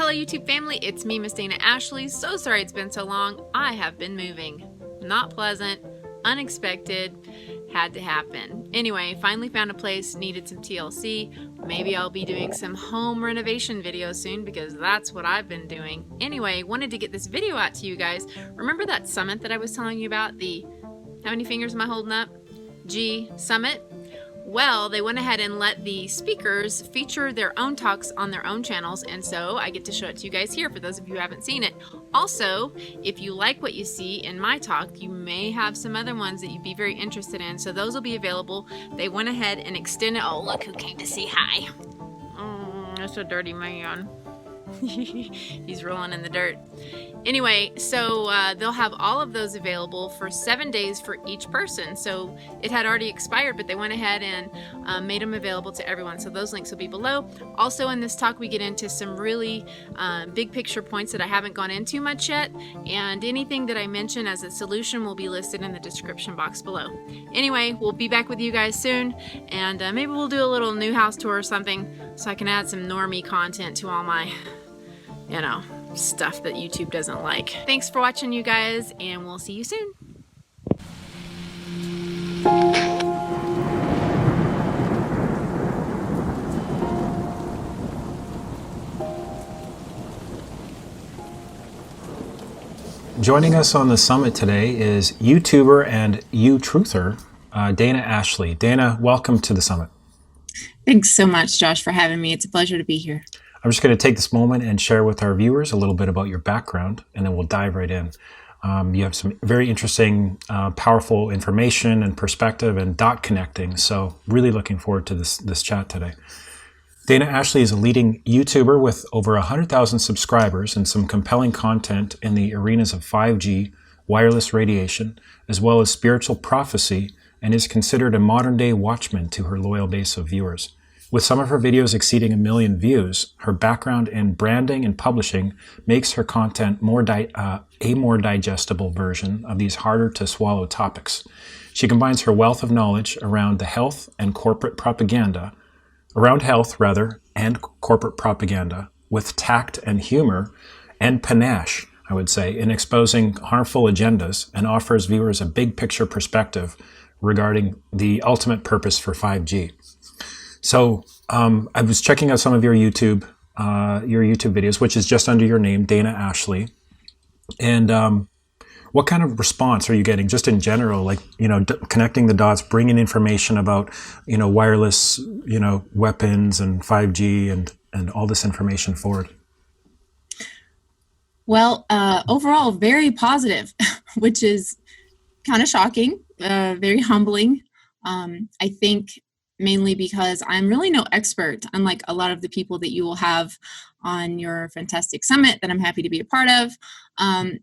Hello YouTube family, it's me, Miss Dana Ashley. So sorry it's been so long. I have been moving. Not pleasant, unexpected, had to happen. Anyway, finally found a place, needed some TLC. Maybe I'll be doing some home renovation videos soon because that's what I've been doing. Anyway, wanted to get this video out to you guys. Remember that summit that I was telling you about? How many fingers am I holding up? G Summit? Well, they went ahead and let the speakers feature their own talks on their own channels, and so I get to show it to you guys here for those of you who haven't seen it. Also, if you like what you see in my talk, you may have some other ones that you'd be very interested in, so those will be available. They went ahead and extended. Oh, look who came to say hi. Oh, that's a dirty man. He's rolling in the dirt. Anyway, so they'll have all of those available for 7 days for each person. So it had already expired, but they went ahead and made them available to everyone. So those links will be below. Also in this talk, we get into some really big picture points that I haven't gone into much yet. And anything that I mention as a solution will be listed in the description box below. Anyway, we'll be back with you guys soon. And maybe we'll do a little new house tour or something so I can add some normie content to all my stuff that YouTube doesn't like. Thanks for watching, you guys, and we'll see you soon. Joining us on the summit today is YouTuber and YouTruther, Dana Ashley. Dana, welcome to the summit. Thanks so much, Josh, for having me. It's a pleasure to be here. I'm just going to take this moment and share with our viewers a little bit about your background, and then we'll dive right in. You have some very interesting, powerful information and perspective and dot connecting, so really looking forward to this chat today. Dana Ashley is a leading YouTuber with over 100,000 subscribers and some compelling content in the arenas of 5G, wireless radiation, as well as spiritual prophecy, and is considered a modern-day watchman to her loyal base of viewers. With some of her videos exceeding 1 million views, her background in branding and publishing makes her content a more digestible version of these harder to swallow topics. She combines her wealth of knowledge around health and corporate propaganda with tact and humor and panache, I would say, in exposing harmful agendas, and offers viewers a big picture perspective regarding the ultimate purpose for 5G. So I was checking out some of your YouTube videos, which is just under your name, Dana Ashley. And what kind of response are you getting just in general, like, connecting the dots, bringing information about, wireless, weapons and 5G and all this information forward? Well, overall, very positive, which is kind of shocking, very humbling. I think mainly because I'm really no expert, unlike a lot of the people that you will have on your fantastic summit that I'm happy to be a part of.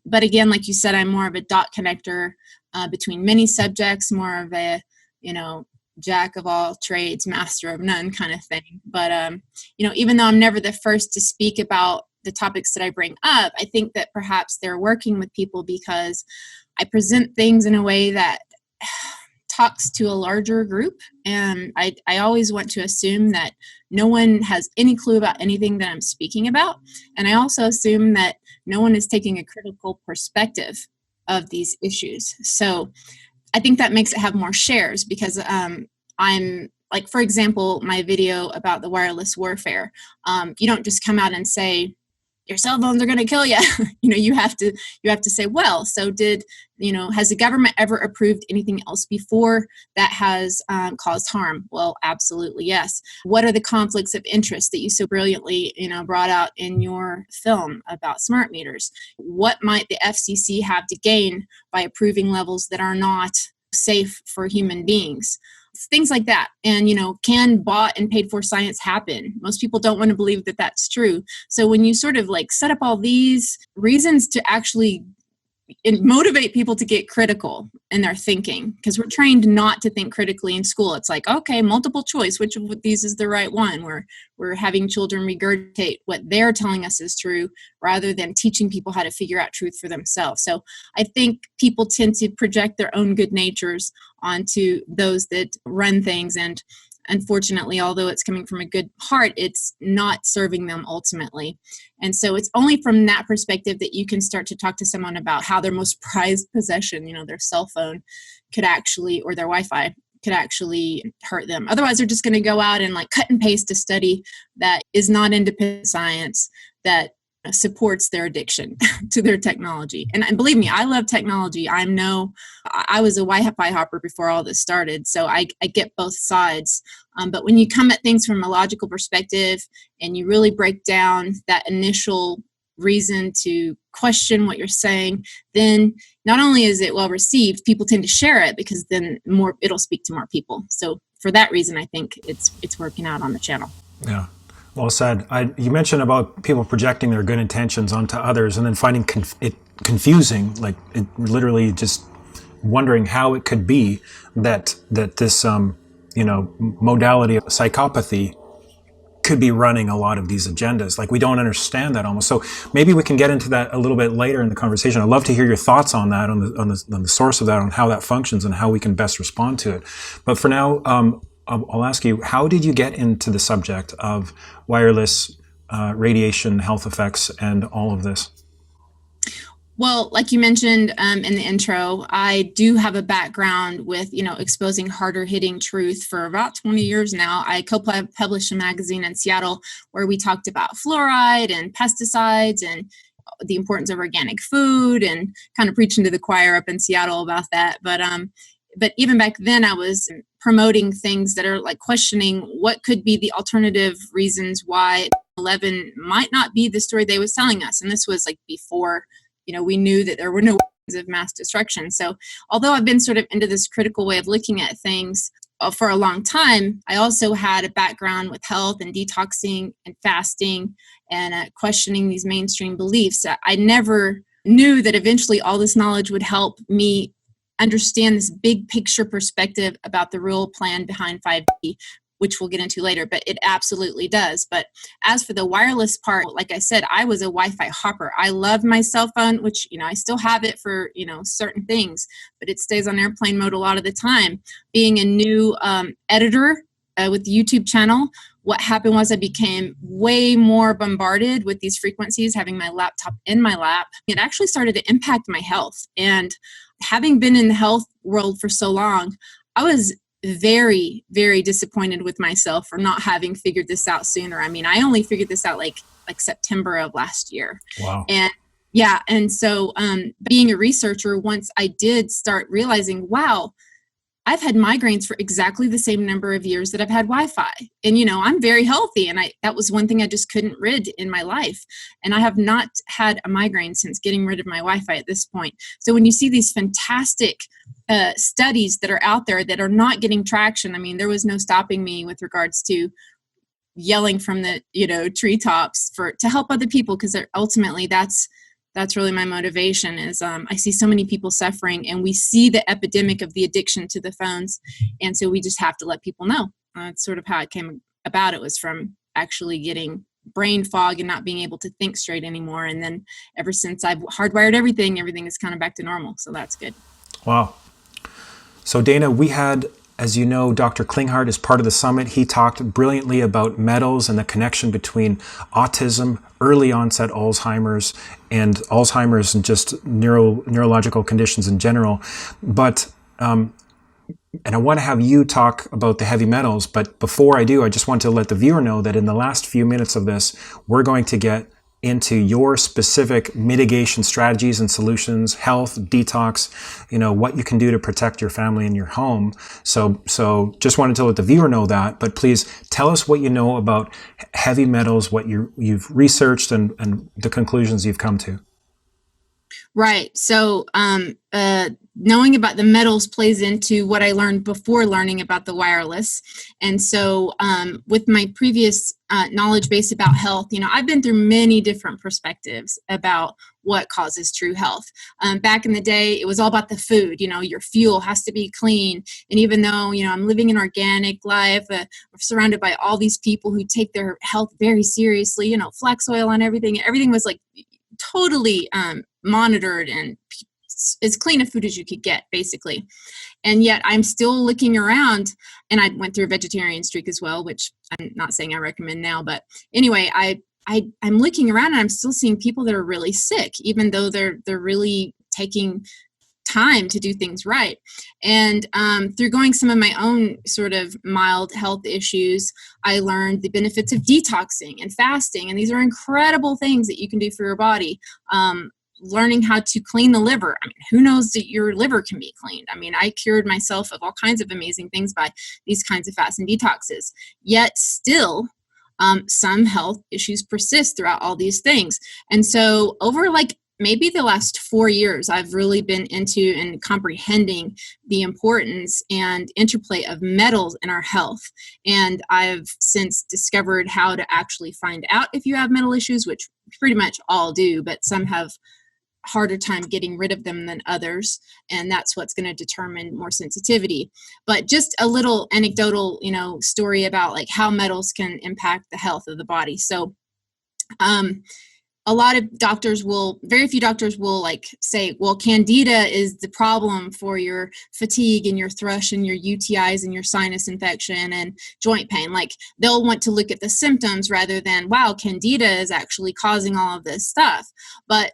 But again, like you said, I'm more of a dot connector between many subjects, more of a, jack of all trades, master of none kind of thing. But, even though I'm never the first to speak about the topics that I bring up, I think that perhaps they're working with people because I present things in a way that talks to a larger group, and I always want to assume that no one has any clue about anything that I'm speaking about, and I also assume that no one is taking a critical perspective of these issues. So I think that makes it have more shares because I'm like, for example, my video about the wireless warfare, you don't just come out and say your cell phones are going to kill you. You have to say, well, so has the government ever approved anything else before that has caused harm? Well, absolutely, yes. What are the conflicts of interest that you so brilliantly, brought out in your film about smart meters? What might the FCC have to gain by approving levels that are not safe for human beings? Things like that. And, can bought and paid for science happen? Most people don't want to believe that that's true. So when you sort of like set up all these reasons to actually motivate people to get critical in their thinking, because we're trained not to think critically in school. It's like, okay, multiple choice, which of these is the right one? We're having children regurgitate what they're telling us is true rather than teaching people how to figure out truth for themselves. So I think people tend to project their own good natures onto those that run things, and unfortunately, although it's coming from a good heart, it's not serving them ultimately. And so it's only from that perspective that you can start to talk to someone about how their most prized possession, their cell phone could actually, or their Wi-Fi could actually hurt them. Otherwise, they're just going to go out and like cut and paste a study that is not independent science that supports their addiction to their technology. And believe me, I love technology. I was a Wi-Fi hopper before all this started, so I get both sides. But when you come at things from a logical perspective and you really break down that initial reason to question what you're saying, then not only is it well received, people tend to share it because then it'll speak to more people. So for that reason, I think it's working out on the channel. Yeah. Well said. You mentioned about people projecting their good intentions onto others and then finding it confusing, like it literally just wondering how it could be that this modality of psychopathy could be running a lot of these agendas. Like we don't understand that almost. So maybe we can get into that a little bit later in the conversation. I'd love to hear your thoughts on that, on the source of that, on how that functions and how we can best respond to it. But for now, I'll ask you, how did you get into the subject of wireless radiation health effects and all of this? Well, like you mentioned in the intro, I do have a background with, exposing harder hitting truth for about 20 years now. I co-published a magazine in Seattle where we talked about fluoride and pesticides and the importance of organic food and kind of preaching to the choir up in Seattle about that. But even back then, I was promoting things that are like questioning what could be the alternative reasons why 11 might not be the story they was telling us. And this was like before, we knew that there were no ways of mass destruction. So although I've been sort of into this critical way of looking at things for a long time, I also had a background with health and detoxing and fasting and questioning these mainstream beliefs. I never knew that eventually all this knowledge would help me understand this big picture perspective about the real plan behind 5G, which we'll get into later, but it absolutely does. But as for the wireless part, like I said, I was a Wi-Fi hopper. I loved my cell phone, which, I still have it for, certain things, but it stays on airplane mode a lot of the time. Being a new editor with the YouTube channel, what happened was I became way more bombarded with these frequencies, having my laptop in my lap. It actually started to impact my health. And having been in the health world for so long, I was very, very disappointed with myself for not having figured this out sooner. I mean, I only figured this out like September of last year. Wow. And yeah. And so being a researcher, once I did start realizing, wow, I've had migraines for exactly the same number of years that I've had Wi-Fi. And, I'm very healthy. And that was one thing I just couldn't rid in my life. And I have not had a migraine since getting rid of my Wi-Fi at this point. So when you see these fantastic studies that are out there that are not getting traction, I mean, there was no stopping me with regards to yelling from the, treetops to help other people, because ultimately that's really my motivation is I see so many people suffering, and we see the epidemic of the addiction to the phones. And so we just have to let people know. It's sort of how it came about. It was from actually getting brain fog and not being able to think straight anymore. And then ever since I've hardwired everything is kind of back to normal. So that's good. Wow. So Dana, we had, as you know, Dr. Klinghardt is part of the summit. He talked brilliantly about metals and the connection between autism, early onset Alzheimer's, and just neurological conditions in general. But, and I want to have you talk about the heavy metals. But before I do, I just want to let the viewer know that in the last few minutes of this, we're going to get into your specific mitigation strategies and solutions, health, detox, what you can do to protect your family and your home. So just wanted to let the viewer know that, but please tell us what you know about heavy metals, what you've researched and the conclusions you've come to. Right. So knowing about the metals plays into what I learned before learning about the wireless. And so with my previous knowledge base about health, I've been through many different perspectives about what causes true health. Back in the day, it was all about the food. Your fuel has to be clean. And even though, I'm living an organic life, we're surrounded by all these people who take their health very seriously, flax oil on everything. Everything was like totally monitored and as clean a food as you could get, basically. And yet I'm still looking around, and I went through a vegetarian streak as well, which I'm not saying I recommend now, but anyway, I'm looking around and I'm still seeing people that are really sick, even though they're really taking time to do things right. And through going some of my own sort of mild health issues, I learned the benefits of detoxing and fasting. And these are incredible things that you can do for your body. Learning how to clean the liver. I mean, who knows that your liver can be cleaned? I mean, I cured myself of all kinds of amazing things by these kinds of fasts and detoxes. Yet still, some health issues persist throughout all these things. And so over like maybe the last 4 years, I've really been into and comprehending the importance and interplay of metals in our health. And I've since discovered how to actually find out if you have metal issues, which pretty much all do, but some have harder time getting rid of them than others, and that's what's going to determine more sensitivity. But just a little anecdotal, story about like how metals can impact the health of the body. So a lot of doctors very few doctors will like say, well, candida is the problem for your fatigue and your thrush and your UTIs and your sinus infection and joint pain. Like they'll want to look at the symptoms rather than, wow, candida is actually causing all of this stuff. But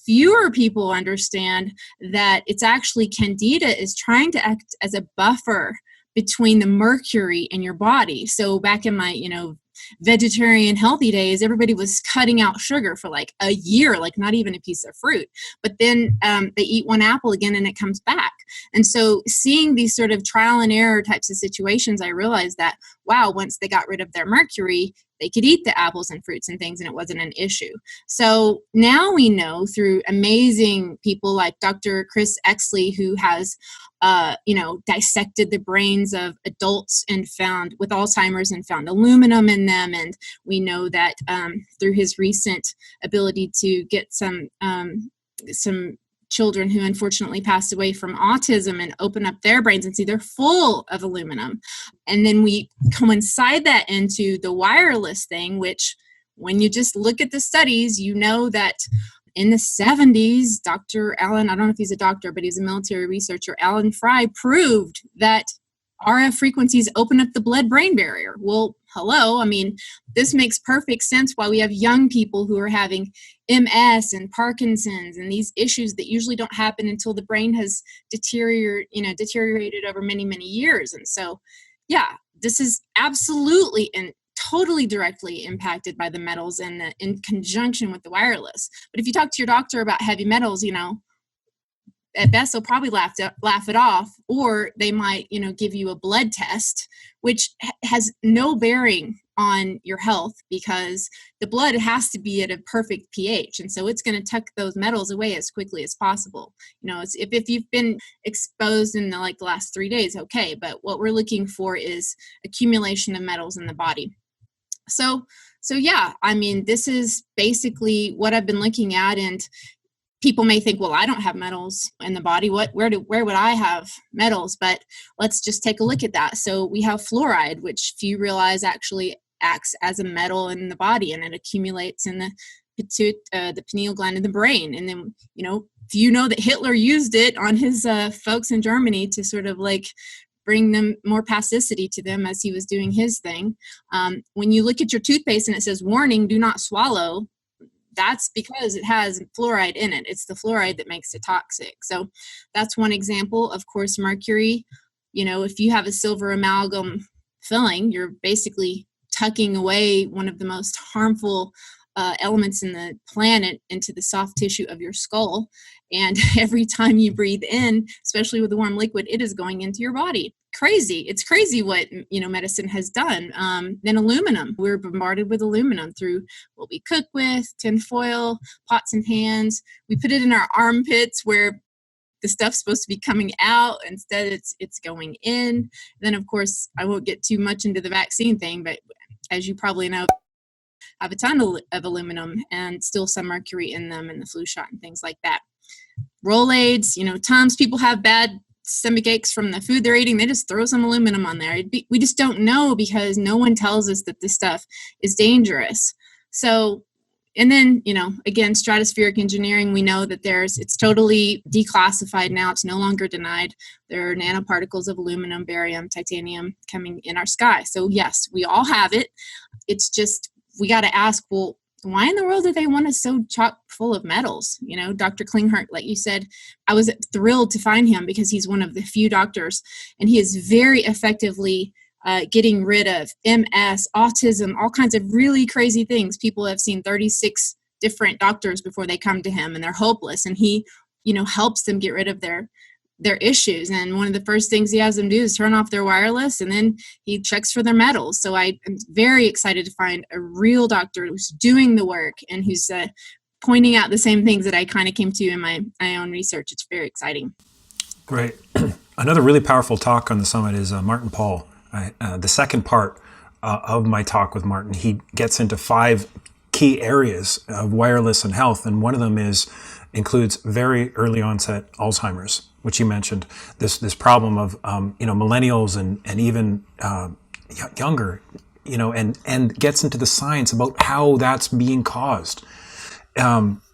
fewer people understand that it's actually candida is trying to act as a buffer between the mercury in your body. So back in my, vegetarian healthy days, everybody was cutting out sugar for like a year, like not even a piece of fruit. But then they eat one apple again and it comes back. And so seeing these sort of trial and error types of situations, I realized that, wow, once they got rid of their mercury, they could eat the apples and fruits and things and it wasn't an issue. So now we know through amazing people like Dr. Chris Exley, who has dissected the brains of adults and found with Alzheimer's and found aluminum in them. And we know that through his recent ability to get some children who unfortunately passed away from autism and open up their brains and see they're full of aluminum. And then we coincide that into the wireless thing, which when you just look at the studies, you know that in the 70s, Dr. Alan, I don't know if he's a doctor, but he's a military researcher, Alan Fry proved that RF frequencies open up the blood-brain barrier. Well, hello. I mean, this makes perfect sense why we have young people who are having MS and Parkinson's and these issues that usually don't happen until the brain has deteriorated over many, many years. And so, yeah, this is absolutely and totally directly impacted by the metals and in conjunction with the wireless. But if you talk to your doctor about heavy metals, at best they'll probably laugh it off, or they might, give you a blood test, which has no bearing on your health because the blood has to be at a perfect pH. And so it's going to tuck those metals away as quickly as possible. If you've been exposed in the last 3 days, okay. But what we're looking for is accumulation of metals in the body. So yeah, I mean, this is basically what I've been looking at. And people may think, well, I don't have metals in the body. Where would I have metals? But let's just take a look at that. So we have fluoride, which few realize actually acts as a metal in the body, and it accumulates in the pineal gland in the brain. And then, few know that Hitler used it on his folks in Germany to sort of bring them more plasticity to them as he was doing his thing. When you look at your toothpaste and it says, warning, do not swallow, that's because it has fluoride in it. It's the fluoride that makes it toxic. So that's one example. Of course, mercury, if you have a silver amalgam filling, you're basically tucking away one of the most harmful elements in the planet into the soft tissue of your skull. And every time you breathe in, especially with the warm liquid, it is going into your body. Crazy. It's crazy what, medicine has done. Then aluminum. We're bombarded with aluminum through what we cook with, tinfoil, pots and pans. We put it in our armpits where the stuff's supposed to be coming out. Instead, it's going in. Then, of course, I won't get too much into the vaccine thing, but as you probably know, have a ton of aluminum and still some mercury in them and the flu shot and things like that. Rolaids, times people have bad stomach aches from the food they're eating, they just throw some aluminum on there. We just don't know because no one tells us that this stuff is dangerous. So and then, again, stratospheric engineering, we know that it's totally declassified now. It's no longer denied. There are nanoparticles of aluminum, barium, titanium coming in our sky. So yes, we all have it. It's just, we got to ask, well, why in the world do they want us so chock full of metals? Dr. Klinghardt, like you said, I was thrilled to find him because he's one of the few doctors, and he is very effectively getting rid of MS, autism, all kinds of really crazy things. People have seen 36 different doctors before they come to him, and they're hopeless. And he, helps them get rid of their issues. And one of the first things he has them do is turn off their wireless, and then he checks for their metals. So I am very excited to find a real doctor who's doing the work and who's pointing out the same things that I kind of came to in my own research. It's very exciting. Great. Another really powerful talk on the summit is Martin Paul. The second part of my talk with Martin, he gets into 5 key areas of wireless and health, and one of them includes very early onset Alzheimer's, which you mentioned. This problem of millennials and even younger, and gets into the science about how that's being caused.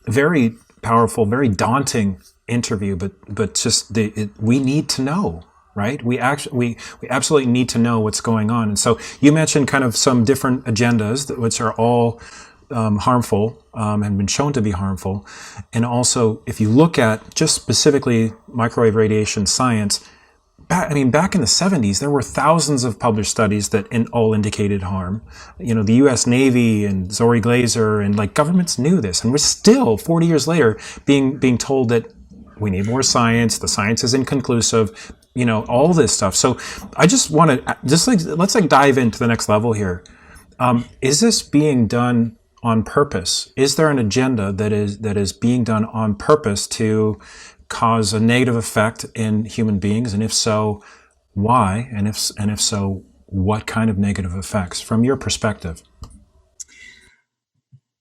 Very powerful, very daunting interview, but just we need to know. Right? We absolutely need to know what's going on. And so you mentioned kind of some different agendas which are all harmful and been shown to be harmful. And also, if you look at just specifically microwave radiation science, back in the 70s, there were thousands of published studies that all indicated harm. The U.S. Navy and Zori Glazer and governments knew this, and we're still 40 years later being told that we need more science. The science is inconclusive. All this stuff. So I just want to let's dive into the next level here. Is this being done on purpose? Is there an agenda that is being done on purpose to cause a negative effect in human beings? And if so, why? And if so, what kind of negative effects from your perspective?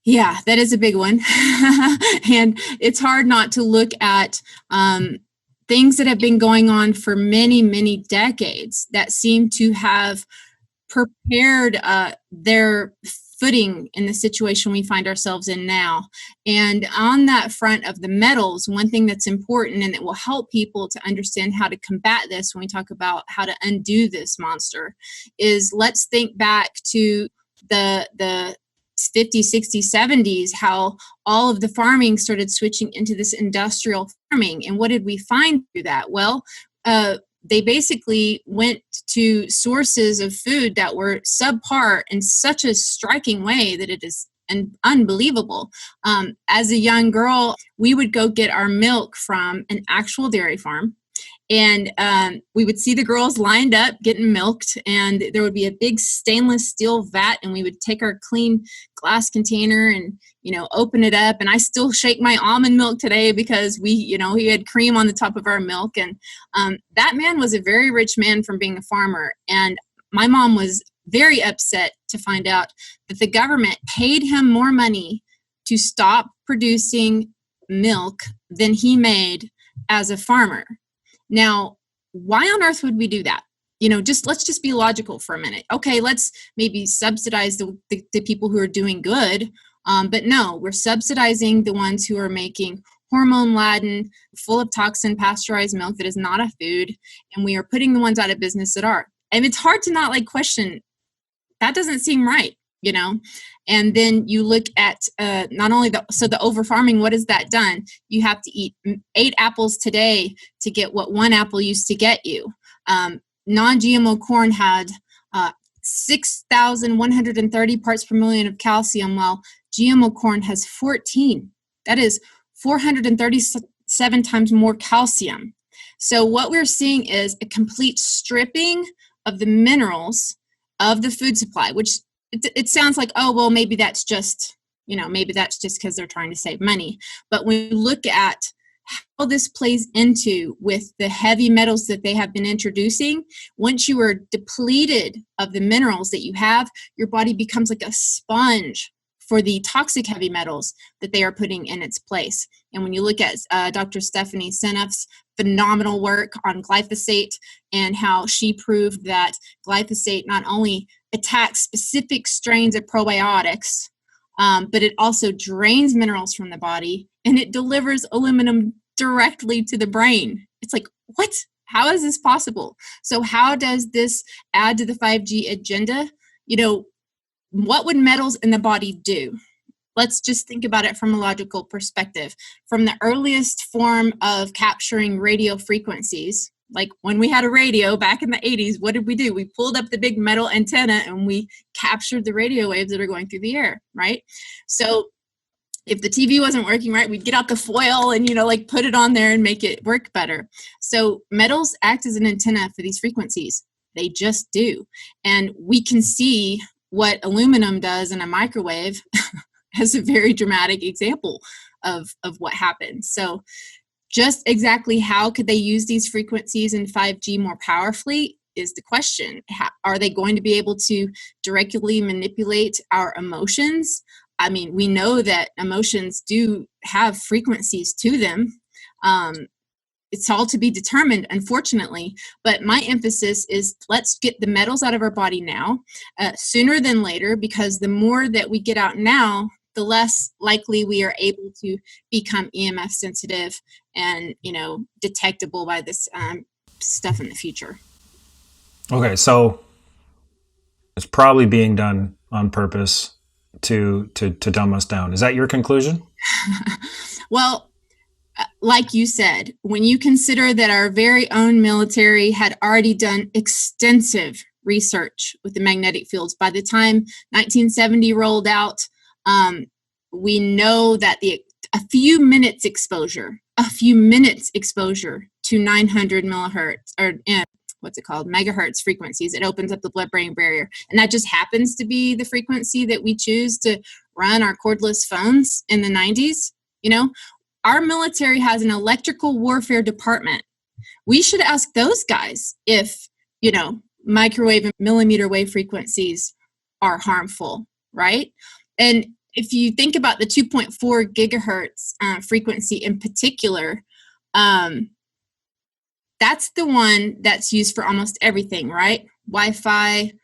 Yeah, that is a big one. And it's hard not to look at things that have been going on for many, many decades that seem to have prepared their footing in the situation we find ourselves in now. And on that front of the metals, one thing that's important and that will help people to understand how to combat this when we talk about how to undo this monster is, let's think back to the 50s, 60s, 70s, how all of the farming started switching into this industrial farming. And what did we find through that? Well, they basically went to sources of food that were subpar in such a striking way that it is unbelievable. As a young girl, we would go get our milk from an actual dairy farm. And we would see the girls lined up getting milked, and there would be a big stainless steel vat, and we would take our clean glass container and, open it up. And I still shake my almond milk today because we had cream on the top of our milk. And that man was a very rich man from being a farmer. And my mom was very upset to find out that the government paid him more money to stop producing milk than he made as a farmer. Now, why on earth would we do that? Let's just be logical for a minute. Okay, let's maybe subsidize the people who are doing good. But no, we're subsidizing the ones who are making hormone-laden, full of toxin, pasteurized milk that is not a food. And we are putting the ones out of business that are. And it's hard to not question, that doesn't seem right, And then you look at not only the over farming, what has that done? You have to eat 8 apples today to get what 1 apple used to get you. Non-GMO corn had 6,130 parts per million of calcium, while GMO corn has 14. That is 437 times more calcium. So what we're seeing is a complete stripping of the minerals of the food supply, which it sounds like, oh, well, maybe that's just because they're trying to save money. But when you look at how this plays into with the heavy metals that they have been introducing, once you are depleted of the minerals that you have, your body becomes like a sponge for the toxic heavy metals that they are putting in its place. And when you look at Dr. Stephanie Seneff's phenomenal work on glyphosate and how she proved that glyphosate not only attacks specific strains of probiotics, but it also drains minerals from the body, and it delivers aluminum directly to the brain. It's like, what? How is this possible? So how does this add to the 5G agenda? What would metals in the body do? Let's just think about it from a logical perspective. From the earliest form of capturing radio frequencies, like when we had a radio back in the 80s, what did we do? We pulled up the big metal antenna and we captured the radio waves that are going through the air, right? So if the TV wasn't working right, we'd get out the foil and, put it on there and make it work better. So metals act as an antenna for these frequencies. They just do. And we can see what aluminum does in a microwave as a very dramatic example of what happens. So just exactly how could they use these frequencies in 5G more powerfully is the question. Are they going to be able to directly manipulate our emotions? I mean, we know that emotions do have frequencies to them. It's all to be determined, unfortunately. But my emphasis is let's get the metals out of our body now, sooner than later, because the more that we get out now, the less likely we are able to become EMF sensitive and, detectable by this stuff in the future. Okay, so it's probably being done on purpose to dumb us down. Is that your conclusion? Well, like you said, when you consider that our very own military had already done extensive research with the magnetic fields, by the time 1970 rolled out, we know that a few minutes exposure to 900 millihertz or megahertz frequencies, it opens up the blood-brain barrier, and that just happens to be the frequency that we choose to run our cordless phones in the 90s. Our military has an electrical warfare department. We should ask those guys if microwave and millimeter wave frequencies are harmful, right? And if you think about the 2.4 gigahertz frequency in particular, that's the one that's used for almost everything, right? Wi-Fi,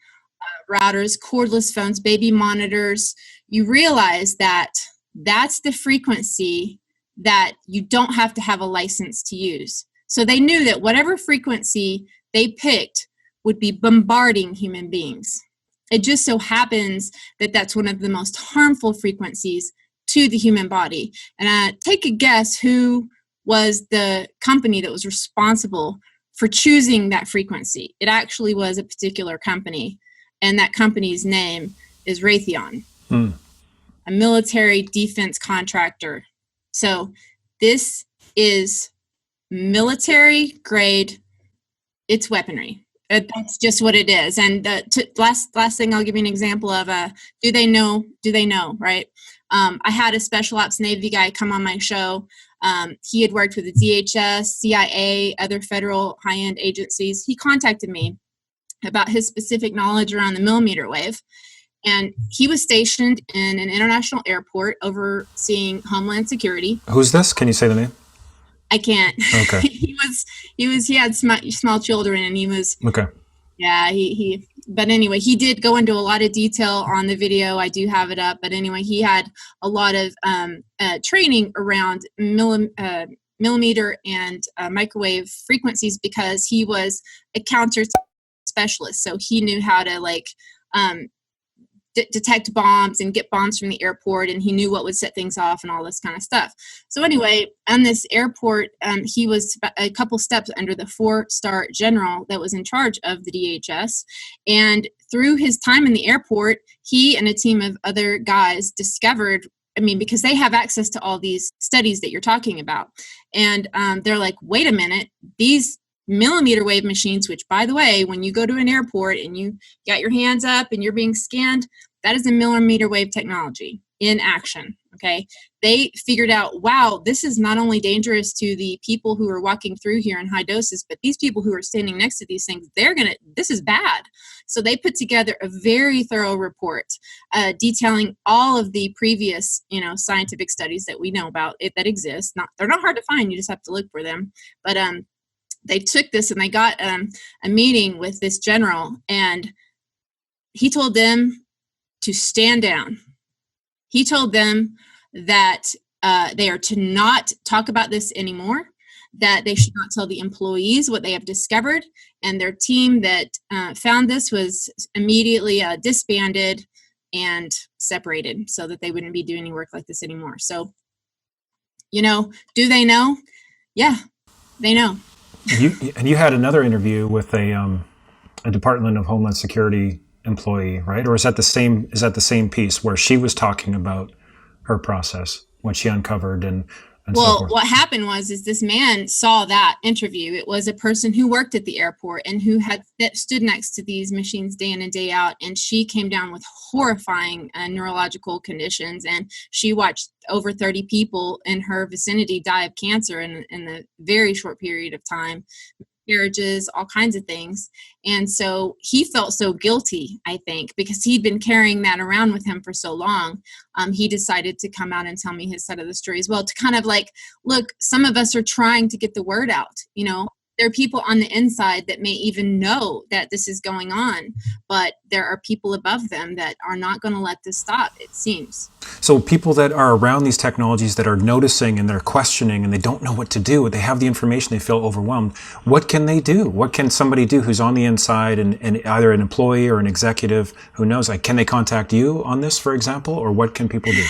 routers, cordless phones, baby monitors. You realize that that's the frequency that you don't have to have a license to use. So they knew that whatever frequency they picked would be bombarding human beings. It just so happens that that's one of the most harmful frequencies to the human body. And take a guess who was the company that was responsible for choosing that frequency. It actually was a particular company, and that company's name is Raytheon, a military defense contractor. So this is military grade, it's weaponry. That's just what it is. And last thing I'll give you an example of, do they know, right? I had a special ops Navy guy come on my show. He had worked with the DHS, CIA, other federal high-end agencies. He contacted me about his specific knowledge around the millimeter wave. And he was stationed in an international airport overseeing Homeland Security. Who's this? Can you say the name? I can't. Okay. He had small children, and he was. Okay. Yeah, but anyway, he did go into a lot of detail on the video. I do have it up. But anyway, he had a lot of training around millimeter and microwave frequencies because he was a counter specialist. So he knew how to detect bombs and get bombs from the airport, and he knew what would set things off and all this kind of stuff. So anyway, on this airport, he was a couple steps under the 4-star general that was in charge of the DHS. And through his time in the airport, he and a team of other guys discovered, because they have access to all these studies that you're talking about. And they're like, wait a minute, these millimeter wave machines, which, by the way, when you go to an airport and you got your hands up and you're being scanned, that is a millimeter wave technology in action, okay? They figured out, wow, this is not only dangerous to the people who are walking through here in high doses, but these people who are standing next to these things, this is bad. So they put together a very thorough report detailing all of the previous, scientific studies that we know about that exist. They're not hard to find, you just have to look for them. But they took this and they got a meeting with this general, and he told them to stand down. He told them that they are to not talk about this anymore, that they should not tell the employees what they have discovered, and their team that found this was immediately disbanded and separated so that they wouldn't be doing any work like this anymore. So, do they know? Yeah, they know. You had another interview with a Department of Homeland Security employee, right? Or is that the same piece where she was talking about her process, what she uncovered and so forth? What happened was this man saw that interview. It was a person who worked at the airport and who had stood next to these machines day in and day out, and she came down with horrifying neurological conditions, and she watched over 30 people in her vicinity die of cancer in a very short period of time, marriages, all kinds of things. And so he felt so guilty, I think, because he'd been carrying that around with him for so long. He decided to come out and tell me his side of the story as well, to kind of like, look, some of us are trying to get the word out. There are people on the inside that may even know that this is going on, but there are people above them that are not going to let this stop, it seems. So people that are around these technologies that are noticing and they're questioning and they don't know what to do, they have the information, they feel overwhelmed. What can they do? What can somebody do who's on the inside and either an employee or an executive who knows? Like, can they contact you on this, for example, or what can people do?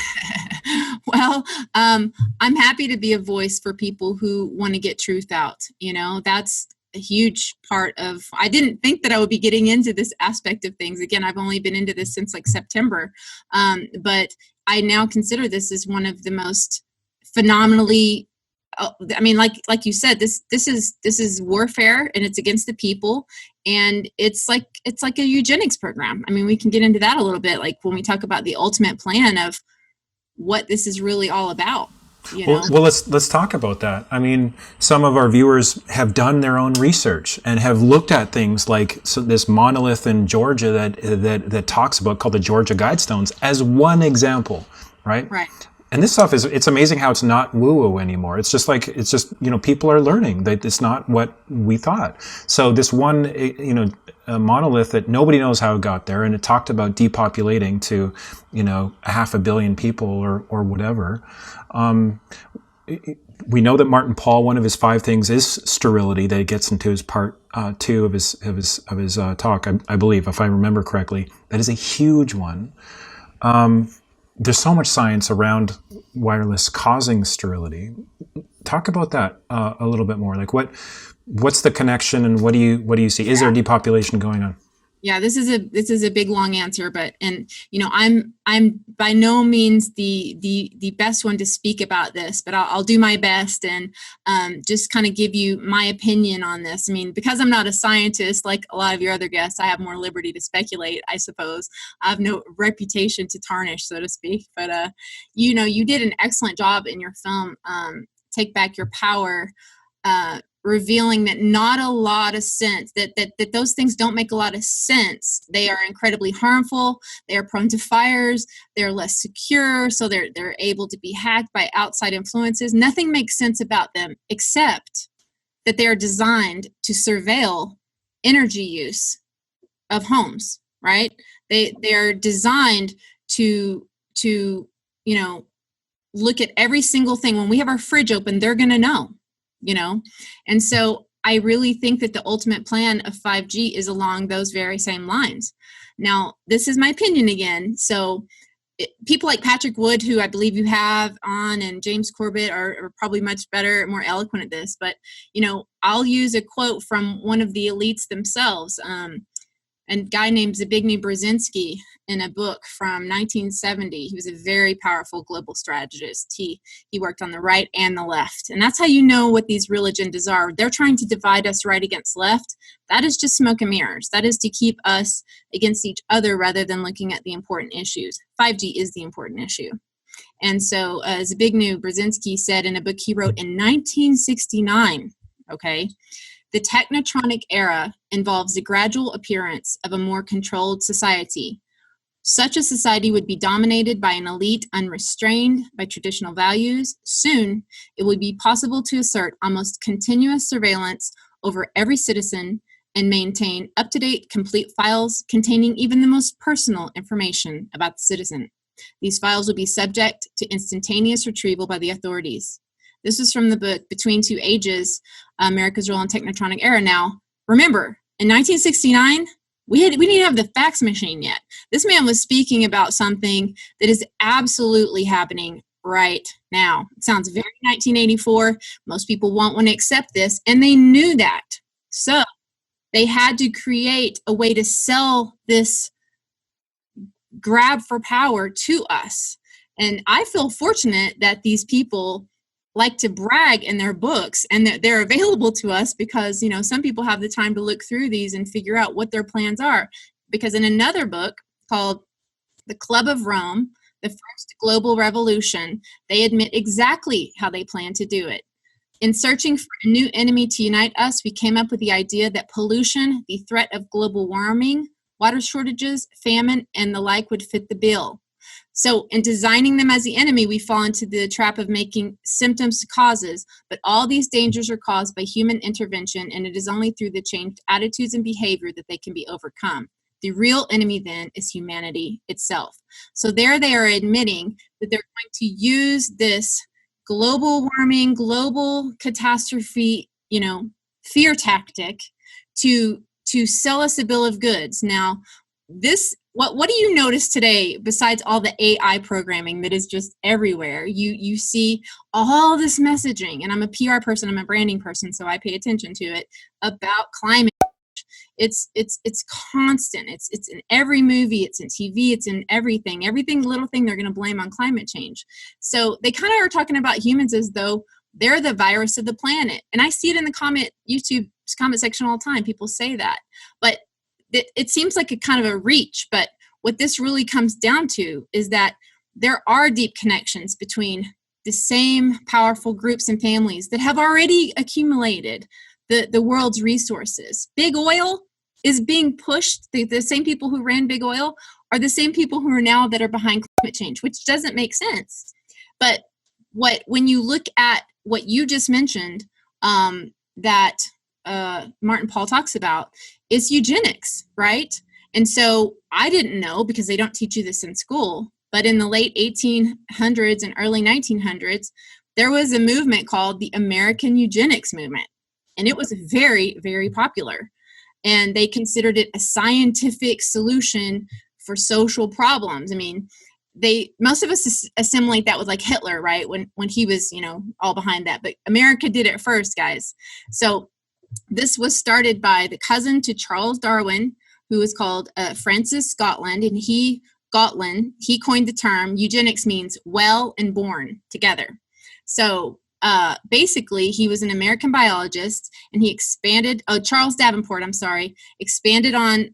Well, I'm happy to be a voice for people who want to get truth out. That's a huge part of, I didn't think that I would be getting into this aspect of things. Again, I've only been into this since like September. But I now consider this as one of the most phenomenally, like you said, this is warfare, and it's against the people, and it's like a eugenics program. We can get into that a little bit, like when we talk about the ultimate plan of what this is really all about. Well, let's talk about that. Some of our viewers have done their own research and have looked at things like this monolith in Georgia that talks about, called the Georgia Guidestones, as one example, right? Right. And this stuff it's amazing how it's not woo-woo anymore. It's just people are learning that it's not what we thought. So this one, a monolith that nobody knows how it got there, and it talked about depopulating to, 500 million people or whatever. We know that Martin Paul, one of his 5 things is sterility, that he gets into his part 2 of his talk, I believe, if I remember correctly. That is a huge one. There's so much science around wireless causing sterility. Talk about that a little bit more. Like, what's the connection, and what do you see? Is there depopulation going on? Yeah, this is a big long answer, but I'm by no means the best one to speak about this, but I'll do my best and just kind of give you my opinion on this. Because I'm not a scientist like a lot of your other guests, I have more liberty to speculate, I suppose. I have no reputation to tarnish, so to speak. But you did an excellent job in your film, Take Back Your Power, revealing that not a lot of sense, that those things don't make a lot of sense. They are incredibly harmful. They are prone to fires. They're less secure, so they're able to be hacked by outside influences. Nothing makes sense about them except that they are designed to surveil energy use of homes, right? They are designed to look at every single thing. When we have our fridge open, they're going to know. And so I really think that the ultimate plan of 5G is along those very same lines. Now, this is my opinion again. So people like Patrick Wood, who I believe you have on, and James Corbett are probably much better, more eloquent at this. But, I'll use a quote from one of the elites themselves. A guy named Zbigniew Brzezinski, in a book from 1970. He was a very powerful global strategist. He worked on the right and the left. And that's how you know what these real agendas are. They're trying to divide us right against left. That is just smoke and mirrors. That is to keep us against each other rather than looking at the important issues. 5G is the important issue. And so Zbigniew Brzezinski said in a book he wrote in 1969, okay, the Technocratic era involves the gradual appearance of a more controlled society. Such a society would be dominated by an elite unrestrained by traditional values. Soon, it would be possible to assert almost continuous surveillance over every citizen and maintain up-to-date, complete files containing even the most personal information about the citizen. These files will be subject to instantaneous retrieval by the authorities. This is from the book Between Two Ages, America's Role in Technocratic Era. Now, remember, in 1969, we didn't have the fax machine yet. This man was speaking about something that is absolutely happening right now. It sounds very 1984. Most people won't want to accept this, and they knew that. So they had to create a way to sell this grab for power to us. And I feel fortunate that these people like to brag in their books and that they're available to us because, you know, some people have the time to look through these and figure out what their plans are. Because in another book called The Club of Rome, The First Global Revolution, they admit exactly how they plan to do it. In searching for a new enemy to unite us, we came up with the idea that pollution, the threat of global warming, water shortages, famine, and the like would fit the bill. So in designing them as the enemy, we fall into the trap of making symptoms to causes, but all these dangers are caused by human intervention, and it is only through the changed attitudes and behavior that they can be overcome. The real enemy then is humanity itself. So there they are admitting that they're going to use this global warming, global catastrophe, you know, fear tactic to sell us a bill of goods. Now, this what do you notice today besides all the AI programming that is just everywhere? You see all this messaging, and I'm a PR person, I'm a branding person, so I pay attention to it, about climate. It's constant. It's in every movie, it's in TV, it's in everything little thing they're going to blame on climate change. So they kind of are talking about humans as though they're the virus of the planet. And I see it in the YouTube comment section all the time. People say that. But it seems like a kind of a reach, but what this really comes down to is that there are deep connections between the same powerful groups and families that have already accumulated the world's resources. Big oil is being pushed. The same people who ran big oil are the same people who are now that are behind climate change, which doesn't make sense. But when you look at what you just mentioned, that Martin Paul talks about, is eugenics, right? And so I didn't know, because they don't teach you this in school, but in the late 1800s and early 1900s, there was a movement called the American Eugenics Movement. And it was very, very popular. And they considered it a scientific solution for social problems. I mean, most of us assimilate that with like Hitler, right? When he was, you know, all behind that. But America did it first, guys. So this was started by the cousin to Charles Darwin, who was called Francis Scotland, and he coined the term. Eugenics means well and born together. So basically, he was an American biologist, and he Charles Davenport, expanded on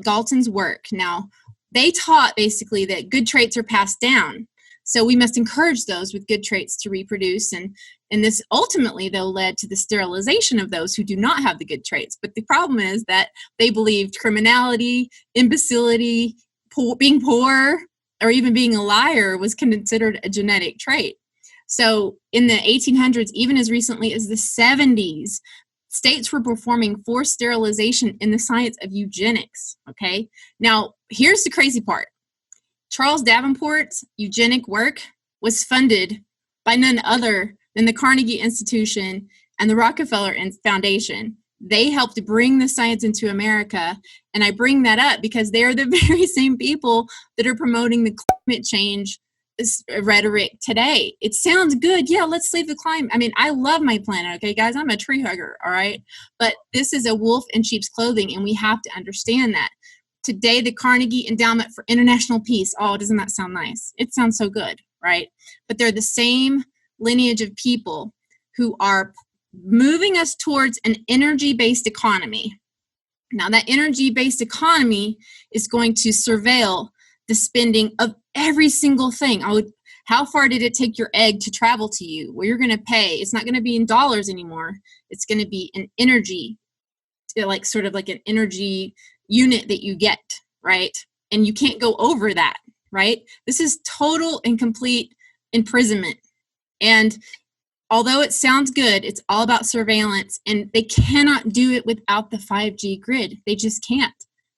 Galton's work. Now, they taught basically that good traits are passed down. So we must encourage those with good traits to reproduce, and this ultimately, though, led to the sterilization of those who do not have the good traits. But the problem is that they believed criminality, imbecility, being poor, or even being a liar was considered a genetic trait. So in the 1800s, even as recently as the 70s, states were performing forced sterilization in the science of eugenics, okay? Now, here's the crazy part. Charles Davenport's eugenic work was funded by none other than the Carnegie Institution and the Rockefeller Foundation. They helped bring the science into America, and I bring that up because they are the very same people that are promoting the climate change rhetoric today. It sounds good. Yeah, let's save the climate. I mean, I love my planet, okay, guys? I'm a tree hugger, all right? But this is a wolf in sheep's clothing, and we have to understand that. Today, the Carnegie Endowment for International Peace. Oh, doesn't that sound nice? It sounds so good, right? But they're the same lineage of people who are moving us towards an energy-based economy. Now, that energy-based economy is going to surveil the spending of every single thing. How far did it take your egg to travel to you? Well, you're going to pay. It's not going to be in dollars anymore. It's going to be an energy, like sort of like an energy unit that you get, right? And you can't go over that, right? This is total and complete imprisonment. And although it sounds good, it's all about surveillance, and they cannot do it without the 5G grid. They just can't.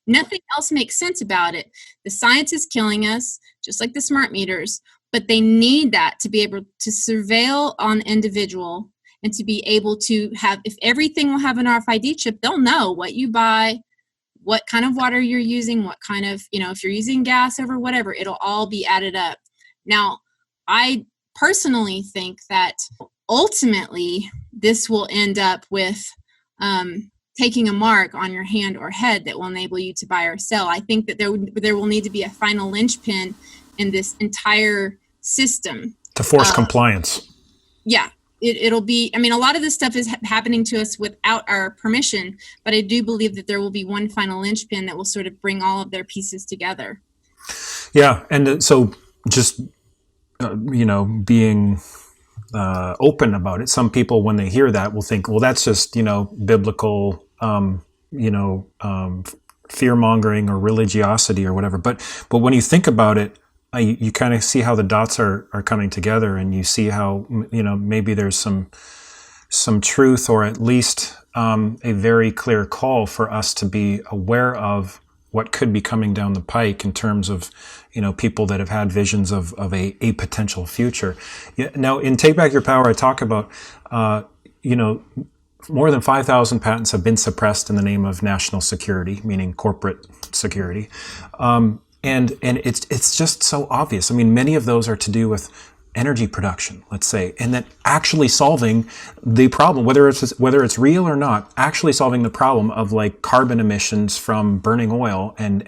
Nothing else makes sense about it. The science is killing us, just like the smart meters, but they need that to be able to surveil on individual and to be able to have, if everything will have an RFID chip, they'll know what you buy, what kind of water you're using, what kind of, if you're using gas over whatever, it'll all be added up. Now, I personally think that ultimately this will end up with taking a mark on your hand or head that will enable you to buy or sell. I think that there will need to be a final linchpin in this entire system. To force compliance. Yeah. It'll be, a lot of this stuff is happening to us without our permission, but I do believe that there will be one final linchpin that will sort of bring all of their pieces together. Yeah. And so just, being open about it, some people, when they hear that, will think, well, that's just, biblical, fear-mongering or religiosity or whatever. But when you think about it, you kind of see how the dots are coming together, and you see how, maybe there's some truth, or at least a very clear call for us to be aware of what could be coming down the pike in terms of, people that have had visions of a potential future. Yeah, now, in Take Back Your Power, I talk about, more than 5,000 patents have been suppressed in the name of national security, meaning corporate security. And it's just so obvious. Many of those are to do with energy production, let's say, and that actually solving the problem, whether it's real or not, actually solving the problem of like carbon emissions from burning oil and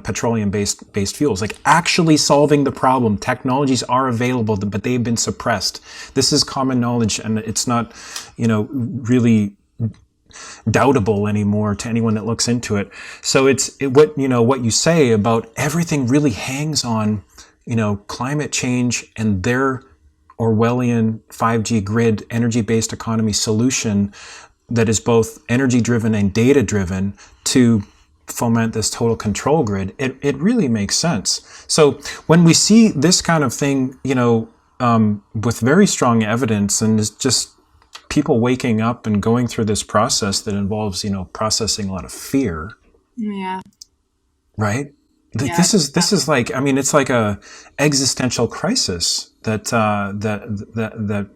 petroleum based fuels, like actually solving the problem. Technologies are available, but they've been suppressed. This is common knowledge, and it's not, really doubtable anymore to anyone that looks into it. So what you say about everything really hangs on, climate change and their Orwellian 5G grid energy-based economy solution that is both energy-driven and data-driven to foment this total control grid. It really makes sense. So when we see this kind of thing, with very strong evidence, and it's just people waking up and going through this process that involves, processing a lot of fear. Yeah. Right? Yeah. This is like, it's like a existential crisis that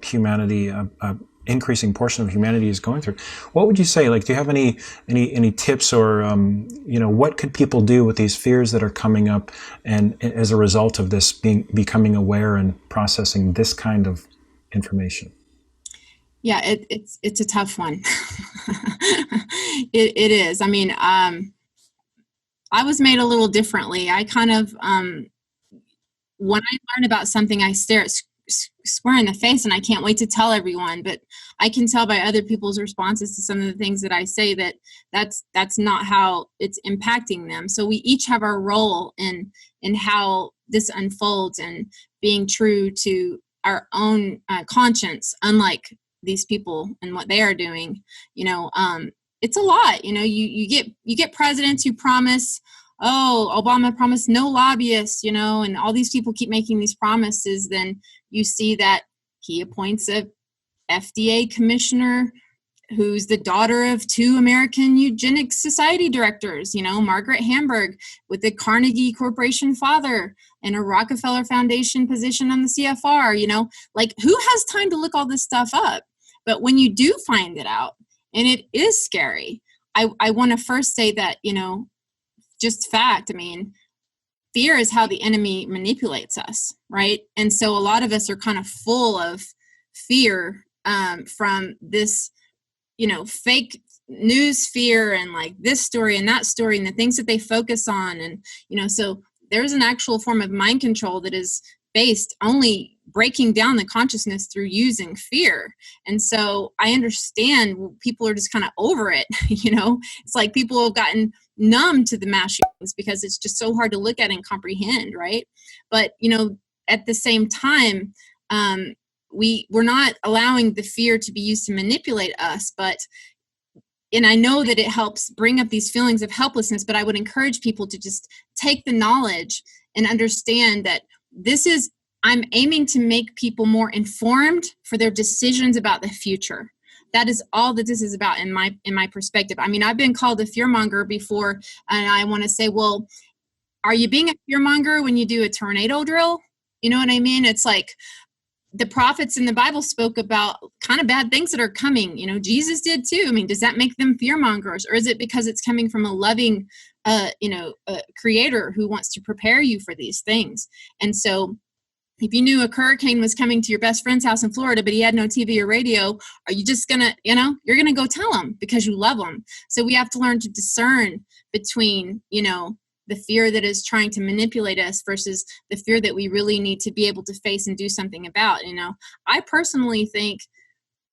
humanity, increasing portion of humanity is going through. What would you say? Like, do you have any tips, or what could people do with these fears that are coming up, and as a result of this becoming aware and processing this kind of information? Yeah, it's a tough one. It is. I was made a little differently. I kind of, when I learn about something, I stare at square in the face, and I can't wait to tell everyone. But I can tell by other people's responses to some of the things that I say that that's not how it's impacting them. So we each have our role in how this unfolds, and being true to our own conscience, unlike these people and what they are doing. It's a lot. You get presidents who promise, Obama promised no lobbyists, and all these people keep making these promises. Then you see that he appoints a FDA commissioner who's the daughter of two American eugenics society directors, Margaret Hamburg with the Carnegie Corporation father and a Rockefeller Foundation position on the CFR, like, who has time to look all this stuff up? But when you do find it out, and it is scary, I want to first say that, just fact, fear is how the enemy manipulates us, right? And so a lot of us are kind of full of fear from this, fake news fear, and like this story and that story and the things that they focus on. And, so there's an actual form of mind control that is based only breaking down the consciousness through using fear. And so I understand people are just kind of over it. It's like people have gotten numb to the mass shootings because it's just so hard to look at and comprehend, right? But, at the same time, we're not allowing the fear to be used to manipulate us, and I know that it helps bring up these feelings of helplessness, but I would encourage people to just take the knowledge and understand that I'm aiming to make people more informed for their decisions about the future. that is all that this is about in my perspective. I mean, I've been called a fearmonger before, and I want to say, well, are you being a fearmonger when you do a tornado drill? You know what I mean? It's like the prophets in the Bible spoke about kind of bad things that are coming. You know, Jesus did too. I mean, does that make them fearmongers, or is it because it's coming from a loving, creator who wants to prepare you for these things? And so if you knew a hurricane was coming to your best friend's house in Florida, but he had no TV or radio, are you just gonna, you're gonna go tell him because you love him. So we have to learn to discern between, the fear that is trying to manipulate us versus the fear that we really need to be able to face and do something about. I personally think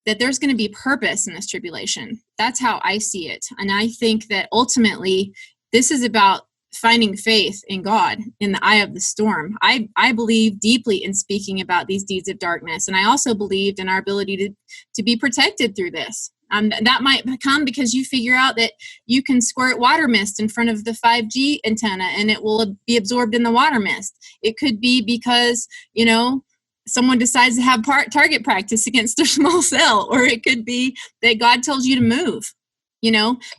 that there's going to be purpose in this tribulation. That's how I see it. And I think that ultimately this is about finding faith in God in the eye of the storm. I believe deeply in speaking about these deeds of darkness. And I also believed in our ability to be protected through this. That might come because you figure out that you can squirt water mist in front of the 5G antenna and it will be absorbed in the water mist. It could be because, someone decides to have target practice against a small cell, or it could be that God tells you to move,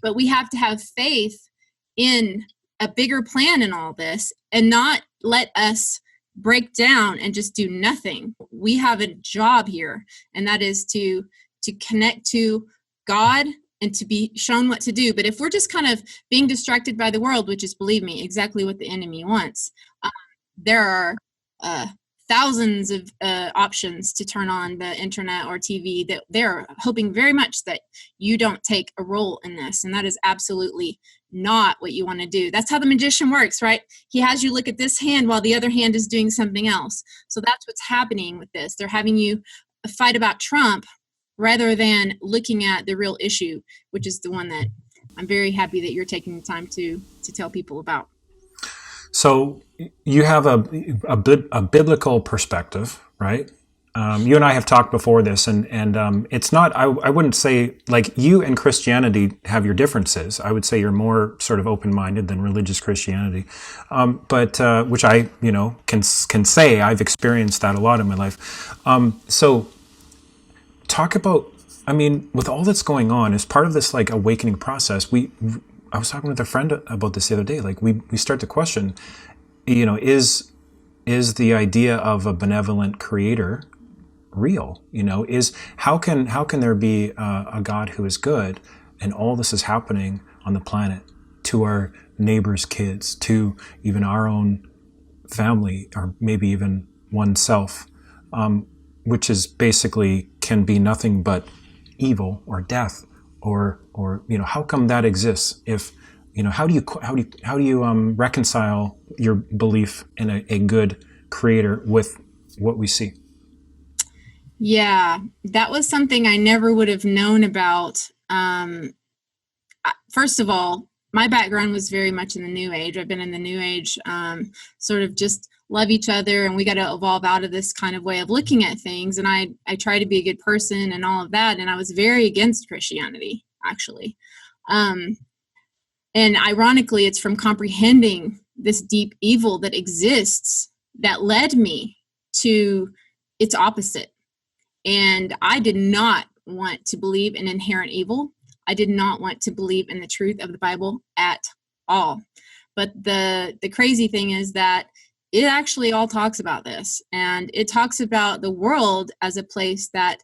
but we have to have faith in a bigger plan in all this and not let us break down and just do nothing. We have a job here, and that is to connect to God and to be shown what to do. But if we're just kind of being distracted by the world, which is, believe me, exactly what the enemy wants, there are thousands of options to turn on the internet or TV that they're hoping very much that you don't take a role in this. And that is absolutely not what you want to do. That's how the magician works, right? He has you look at this hand while the other hand is doing something else. So that's what's happening with this. They're having you fight about Trump rather than looking at the real issue, which is the one that I'm very happy that you're taking the time to tell people about. So you have a biblical perspective, right? You and I have talked before this, and it's not, I wouldn't say, like, you and Christianity have your differences. I would say you're more sort of open-minded than religious Christianity. But which I, can say I've experienced that a lot in my life. So talk about, with all that's going on, as part of this like awakening process, I was talking with a friend about this the other day. Like we start to question, is the idea of a benevolent creator real? How can there be a God who is good, and all this is happening on the planet to our neighbors' kids, to even our own family, or maybe even oneself, which is basically can be nothing but evil or death, or how come that exists? If how do you reconcile your belief in a good creator with what we see? Yeah, that was something I never would have known about. First of all, my background was very much in the New Age. I've been in the New Age, sort of just love each other, and we got to evolve out of this kind of way of looking at things. And I try to be a good person and all of that. And I was very against Christianity, actually. And ironically, it's from comprehending this deep evil that exists that led me to its opposite. And I did not want to believe in inherent evil. I did not want to believe in the truth of the Bible at all. But the crazy thing is that it actually all talks about this. And it talks about the world as a place that,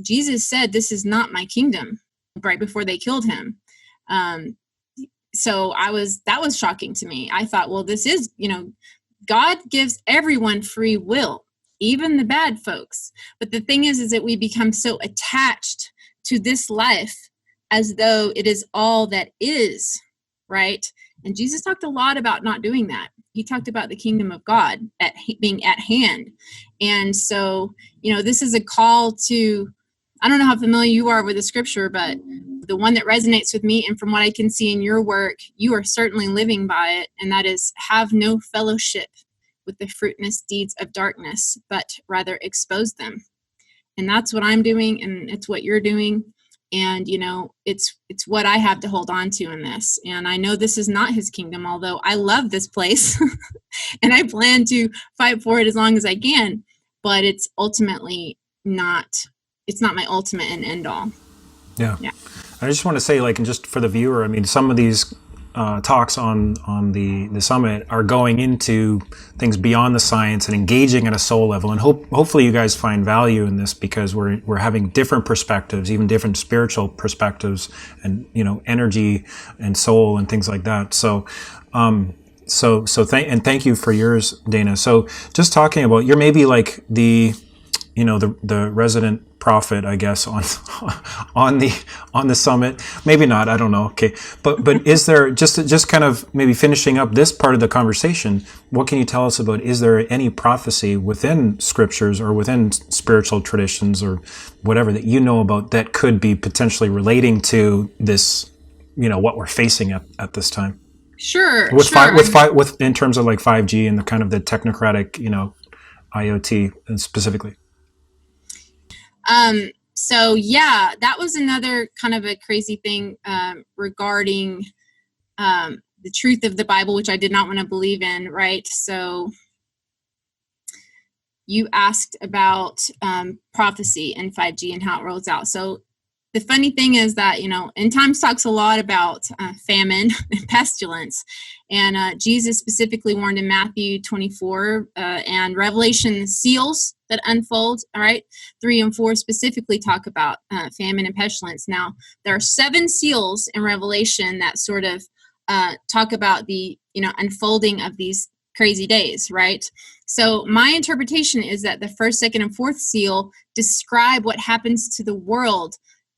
Jesus said, "This is not my kingdom," right before they killed him. So that was shocking to me. I thought, well, this is, God gives everyone free will, even the bad folks. But the thing is that we become so attached to this life as though it is all that is, right? And Jesus talked a lot about not doing that. He talked about the kingdom of God being at hand. And so, this is a call to, I don't know how familiar you are with the scripture, but the one that resonates with me, and from what I can see in your work, you are certainly living by it. And that is, have no fellowship with the fruitless deeds of darkness, but rather expose them. And that's what I'm doing, and it's what you're doing. And, it's what I have to hold on to in this. And I know this is not his kingdom, although I love this place and I plan to fight for it as long as I can, but it's ultimately not it's not my ultimate and end all. Yeah. Yeah. I just want to say, like, and just for the viewer, I mean, some of these talks on the summit are going into things beyond the science and engaging at a soul level, and hopefully you guys find value in this, because we're having different perspectives, even different spiritual perspectives, and energy and soul and things like that. So thank you for yours, Dana. So just talking about, you're maybe like the resident prophet, I guess, on the summit. Maybe not, I don't know. Okay. But is there, just kind of maybe finishing up this part of the conversation, what can you tell us about, is there any prophecy within scriptures or within spiritual traditions or whatever that you know about that could be potentially relating to this, what we're facing at this time? Sure. With in terms of like 5G and the kind of the technocratic, IoT and specifically. So yeah, that was another kind of a crazy thing regarding the truth of the Bible, which I did not want to believe in, right? So you asked about prophecy and 5G and how it rolls out. So the funny thing is that, End Times talks a lot about famine and pestilence. And Jesus specifically warned in Matthew 24 and Revelation seals that unfold, all right? 3 and 4 specifically talk about famine and pestilence. Now, there are 7 seals in Revelation that sort of talk about the, unfolding of these crazy days, right? So my interpretation is that the 1st, 2nd, and 4th seal describe what happens to the world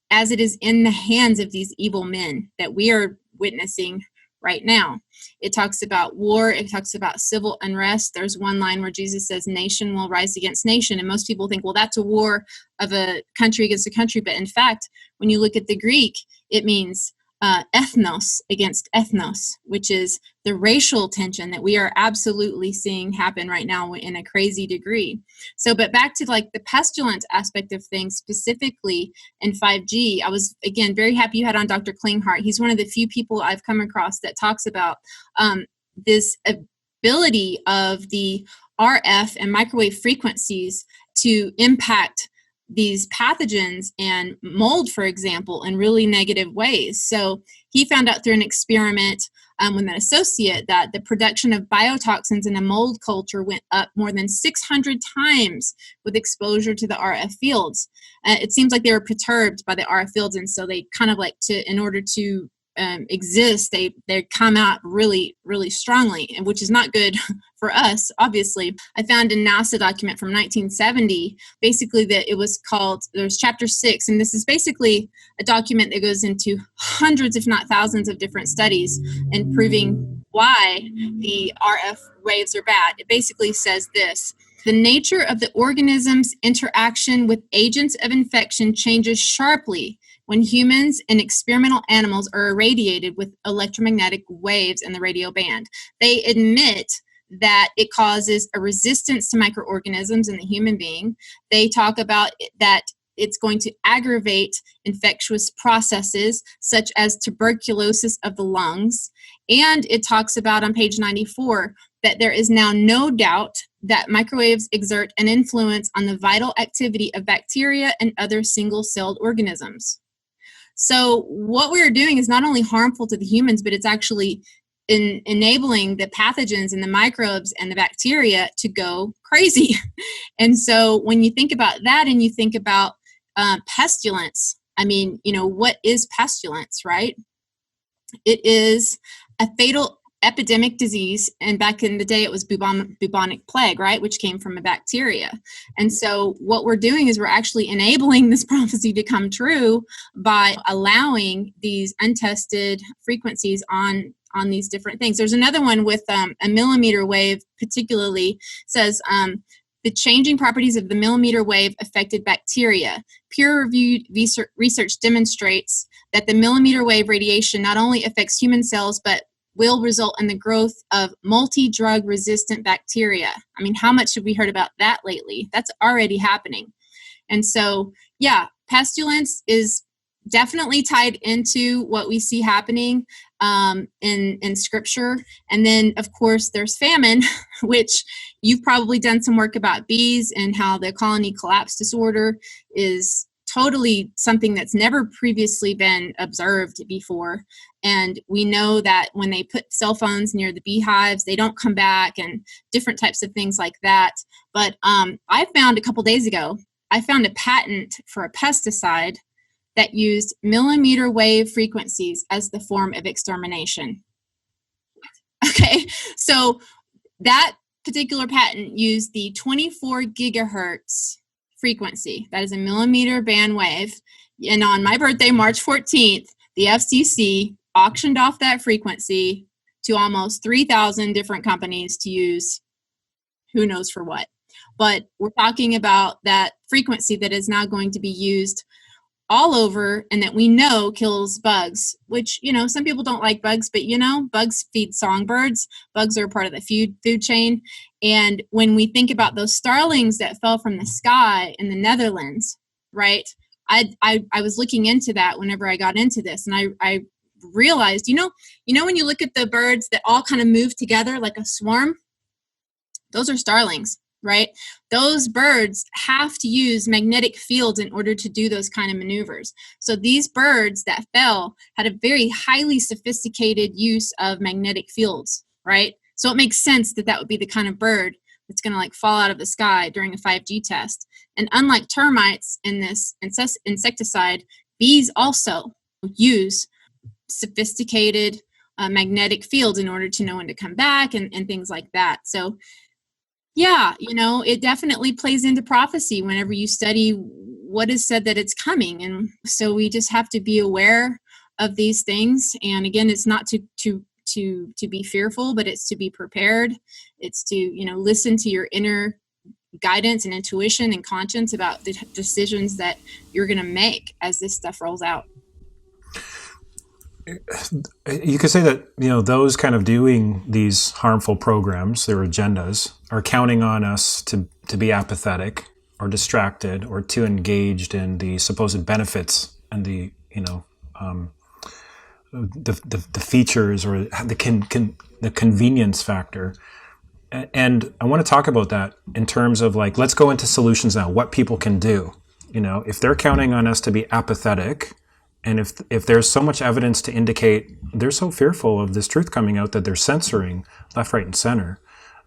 as it is in the hands of these evil men that we are witnessing right now. It talks about war. It talks about civil unrest. There's one line where Jesus says, nation will rise against nation. And most people think, well, that's a war of a country against a country. But in fact, when you look at the Greek, it means ethnos against ethnos, which is the racial tension that we are absolutely seeing happen right now in a crazy degree. So, but back to like the pestilence aspect of things, specifically in 5G, I was, again, very happy you had on Dr. Klinghardt. He's one of the few people I've come across that talks about this ability of the RF and microwave frequencies to impact these pathogens and mold, for example, in really negative ways. So he found out through an experiment with an associate that the production of biotoxins in a mold culture went up more than 600 times with exposure to the RF fields. It seems like they were perturbed by the RF fields, and so they kind of in order to exist, they come out really, really strongly, and which is not good for us, obviously. I found a NASA document from 1970, basically that it was called, there's chapter 6, and this is basically a document that goes into hundreds, if not thousands, of different studies and proving why the RF waves are bad. It basically says this: the nature of the organism's interaction with agents of infection changes sharply when humans and experimental animals are irradiated with electromagnetic waves in the radio band. They admit that it causes a resistance to microorganisms in the human being. They talk about that it's going to aggravate infectious processes such as tuberculosis of the lungs. And it talks about on page 94 that there is now no doubt that microwaves exert an influence on the vital activity of bacteria and other single-celled organisms. So what we're doing is not only harmful to the humans, but it's actually enabling the pathogens and the microbes and the bacteria to go crazy. And so when you think about that and you think about pestilence, I mean, what is pestilence, right? It is a fatal epidemic disease, and back in the day it was bubonic plague, right, which came from a bacteria. And so what we're doing is we're actually enabling this prophecy to come true by allowing these untested frequencies on these different things. There's another one with a millimeter wave, particularly says the changing properties of the millimeter wave affected bacteria. Peer-reviewed research demonstrates that the millimeter wave radiation not only affects human cells, but will result in the growth of multi-drug resistant bacteria. I mean, how much have we heard about that lately? That's already happening. And so, yeah, pestilence is definitely tied into what we see happening in scripture. And then, of course, there's famine, which you've probably done some work about bees and how the colony collapse disorder is totally something that's never previously been observed before. And we know that when they put cell phones near the beehives, they don't come back, and different types of things like that. But I found a couple days ago, I found a patent for a pesticide that used millimeter wave frequencies as the form of extermination. Okay, so that particular patent used the 24 gigahertz frequency. That is a millimeter band wave. And on my birthday, March 14th, the FCC auctioned off that frequency to almost 3,000 different companies to use who knows for what. But we're talking about that frequency that is now going to be used all over, and that we know kills bugs, which, you know, some people don't like bugs, but, you know, bugs feed songbirds. Bugs are part of the food chain. And when we think about those starlings that fell from the sky in the Netherlands, right, I was looking into that whenever I got into this, and I realized, you know, when you look at the birds that all kind of move together like a swarm, those are starlings. Right? Those birds have to use magnetic fields in order to do those kind of maneuvers. So these birds that fell had a very highly sophisticated use of magnetic fields, right? So it makes sense that that would be the kind of bird that's going to like fall out of the sky during a 5G test. And unlike termites in this insecticide, bees also use sophisticated magnetic fields in order to know when to come back and things like that. So yeah, you know, it definitely plays into prophecy whenever you study what is said that it's coming. And so we just have to be aware of these things. And again, it's not to be fearful, but it's to be prepared. It's to, you know, listen to your inner guidance and intuition and conscience about the decisions that you're going to make as this stuff rolls out. You could say that, you know, those kind of doing these harmful programs, their agendas, are counting on us to be apathetic or distracted or too engaged in the supposed benefits and the, you know, the features or the convenience factor. And I want to talk about that in terms of like, let's go into solutions now, what people can do. You know, if they're counting on us to be apathetic, and if there's so much evidence to indicate they're so fearful of this truth coming out that they're censoring left, right, and center,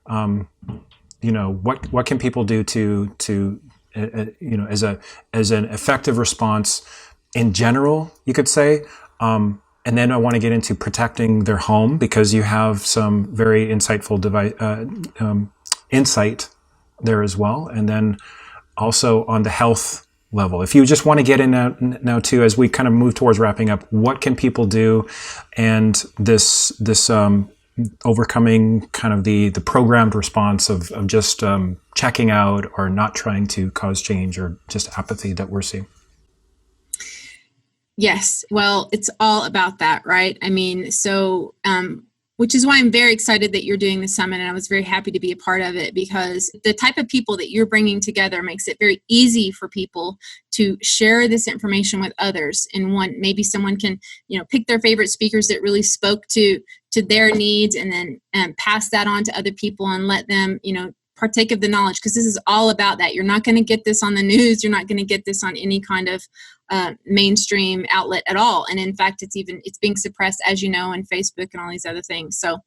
you know, what can people do to you know, as an effective response in general, you could say. And then I want to get into protecting their home, because you have some very insightful insight there as well. And then also on the health level. If you just want to get in now too, as we kind of move towards wrapping up, what can people do? And this overcoming kind of the programmed response of just checking out or not trying to cause change, or just apathy that we're seeing. Yes, well, it's all about that, right? I mean, so which is why I'm very excited that you're doing the summit, and I was very happy to be a part of it, because the type of people that you're bringing together makes it very easy for people to share this information with others. And maybe someone can, you know, pick their favorite speakers that really spoke to their needs, and then pass that on to other people and let them, you know, partake of the knowledge, because this is all about that. You're not going to get this on the news. You're not going to get this on any kind of mainstream outlet at all. And in fact, it's being suppressed, as you know, on Facebook and all these other things. So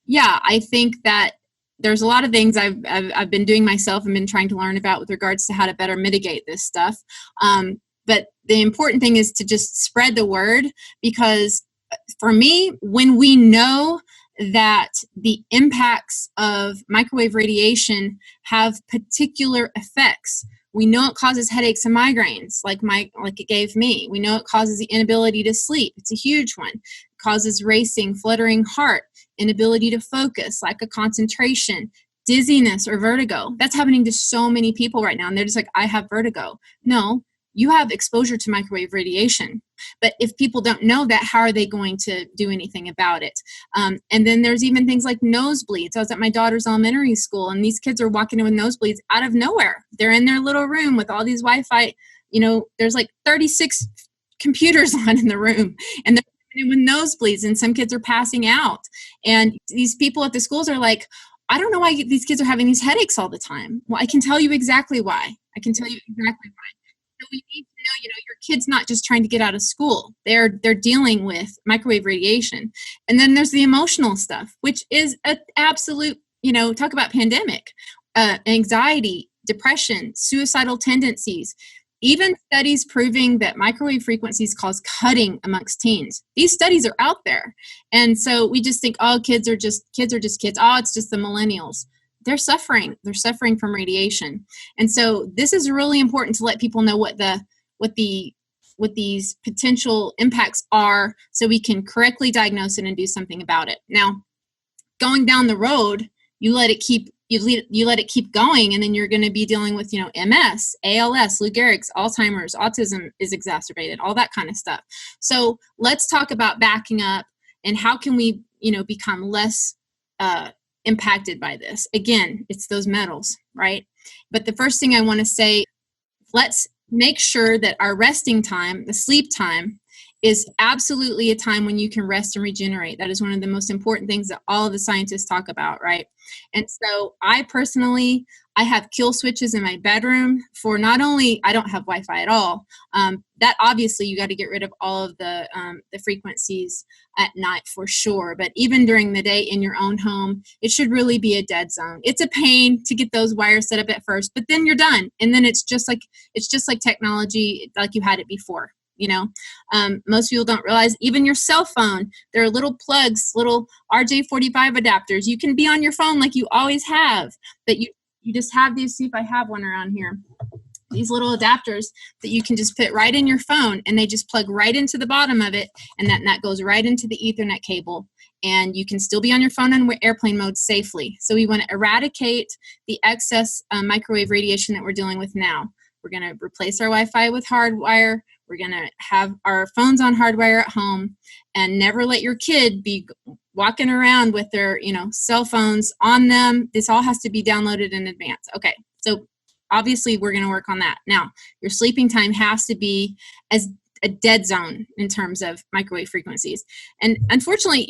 yeah, I think that there's a lot of things I've been doing myself and been trying to learn about with regards to how to better mitigate this stuff. But the important thing is to just spread the word, because for me, when we know that the impacts of microwave radiation have particular effects, we know it causes headaches and migraines, like it gave me. We know it causes the inability to sleep. It's a huge one. It causes racing, fluttering heart, inability to focus, lack of concentration, dizziness or vertigo. That's happening to so many people right now. And they're just like, I have vertigo. No, you have exposure to microwave radiation. But if people don't know that, how are they going to do anything about it? And then there's even things like nosebleeds. I was at my daughter's elementary school, and these kids are walking in with nosebleeds out of nowhere. They're in their little room with all these Wi-Fi. You know, there's like 36 computers on in the room, and they're coming in with nosebleeds, and some kids are passing out. And these people at the schools are like, I don't know why these kids are having these headaches all the time. Well, I can tell you exactly why. So we need your kid's not just trying to get out of school. They're dealing with microwave radiation. And then there's the emotional stuff, which is an absolute, talk about pandemic, anxiety, depression, suicidal tendencies, even studies proving that microwave frequencies cause cutting amongst teens. These studies are out there. And so we just think, oh, kids are just kids. Oh, it's just the millennials. They're suffering. They're suffering from radiation. And so this is really important to let people know what these potential impacts are, so we can correctly diagnose it and do something about it. Now, going down the road, you let it keep going, and then you're going to be dealing with, MS, ALS, Lou Gehrig's, Alzheimer's, autism is exacerbated, all that kind of stuff. So let's talk about backing up and how can we, become less impacted by this. Again, it's those metals, right? But the first thing I want to say, let's make sure that our resting time, the sleep time, is absolutely a time when you can rest and regenerate. That is one of the most important things that all of the scientists talk about, right? And so I have kill switches in my bedroom for not only, I don't have Wi-Fi at all. That obviously you got to get rid of all of the frequencies at night for sure. But even during the day in your own home, it should really be a dead zone. It's a pain to get those wires set up at first, but then you're done. And then it's just like technology, like you had it before. Most people don't realize even your cell phone, there are little plugs, little RJ45 adapters. You can be on your phone like you always have, but you just have these. See if I have one around here. These little adapters that you can just put right in your phone, and they just plug right into the bottom of it, and that goes right into the Ethernet cable, and you can still be on your phone in airplane mode safely. So we want to eradicate the excess microwave radiation that we're dealing with now. We're going to replace our Wi-Fi with hardwire. We're going to have our phones on hardwire at home, and never let your kid be walking around with their, cell phones on them. This all has to be downloaded in advance. Okay, so obviously we're going to work on that. Now, your sleeping time has to be as a dead zone in terms of microwave frequencies. And unfortunately,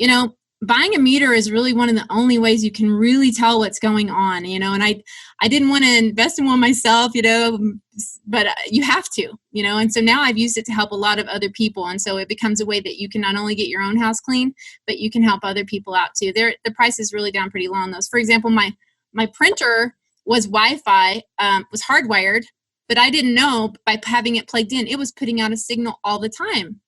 buying a meter is really one of the only ways you can really tell what's going on, and I didn't want to invest in one myself, but you have to, and so now I've used it to help a lot of other people. And so it becomes a way that you can not only get your own house clean, but you can help other people out too. The price is really down pretty low on those. For example, my printer was Wi-Fi, was hardwired, but I didn't know by having it plugged in, it was putting out a signal all the time.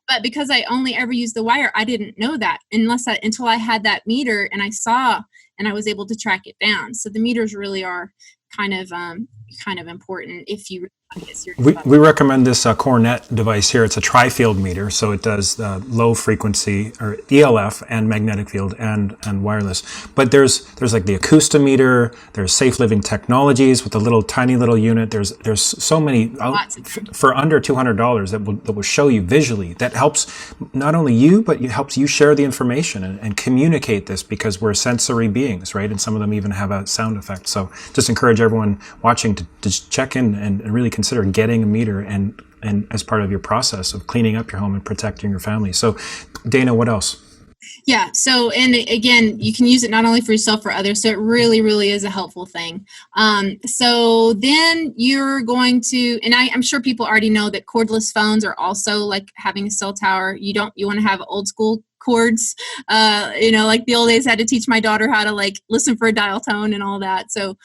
But because I only ever used the wire, I didn't know that until I had that meter and I saw, and I was able to track it down. So the meters really are kind of important if you get serious about it. We recommend this Cornet device here. It's a tri-field meter, so it does low frequency or ELF and magnetic field and wireless. But there's like the Acoustimeter. There's Safe Living Technologies with a tiny little unit. There's so many for under $200 that will show you visually. That helps not only you, but it helps you share the information and communicate this, because we're sensory beings, right? And some of them even have a sound effect. So just encourage everyone watching to check in and really consider getting a meter and as part of your process of cleaning up your home and protecting your family. So Dana, what else? Yeah. So, and again, you can use it not only for yourself, for others. So it really, really is a helpful thing. So then you're going to, and I'm sure people already know that cordless phones are also like having a cell tower. You want to have old school cords, like the old days. I had to teach my daughter how to listen for a dial tone and all that. So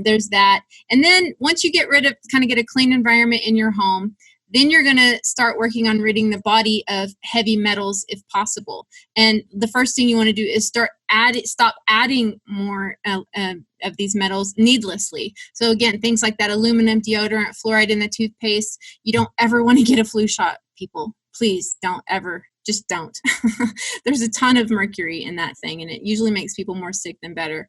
there's that. And then once you get a clean environment in your home, then you're going to start working on ridding the body of heavy metals if possible. And the first thing you want to do is stop adding more of these metals needlessly. So again, things like that aluminum deodorant, fluoride in the toothpaste. You don't ever want to get a flu shot, people. Please don't ever. Just don't. There's a ton of mercury in that thing, and it usually makes people more sick than better.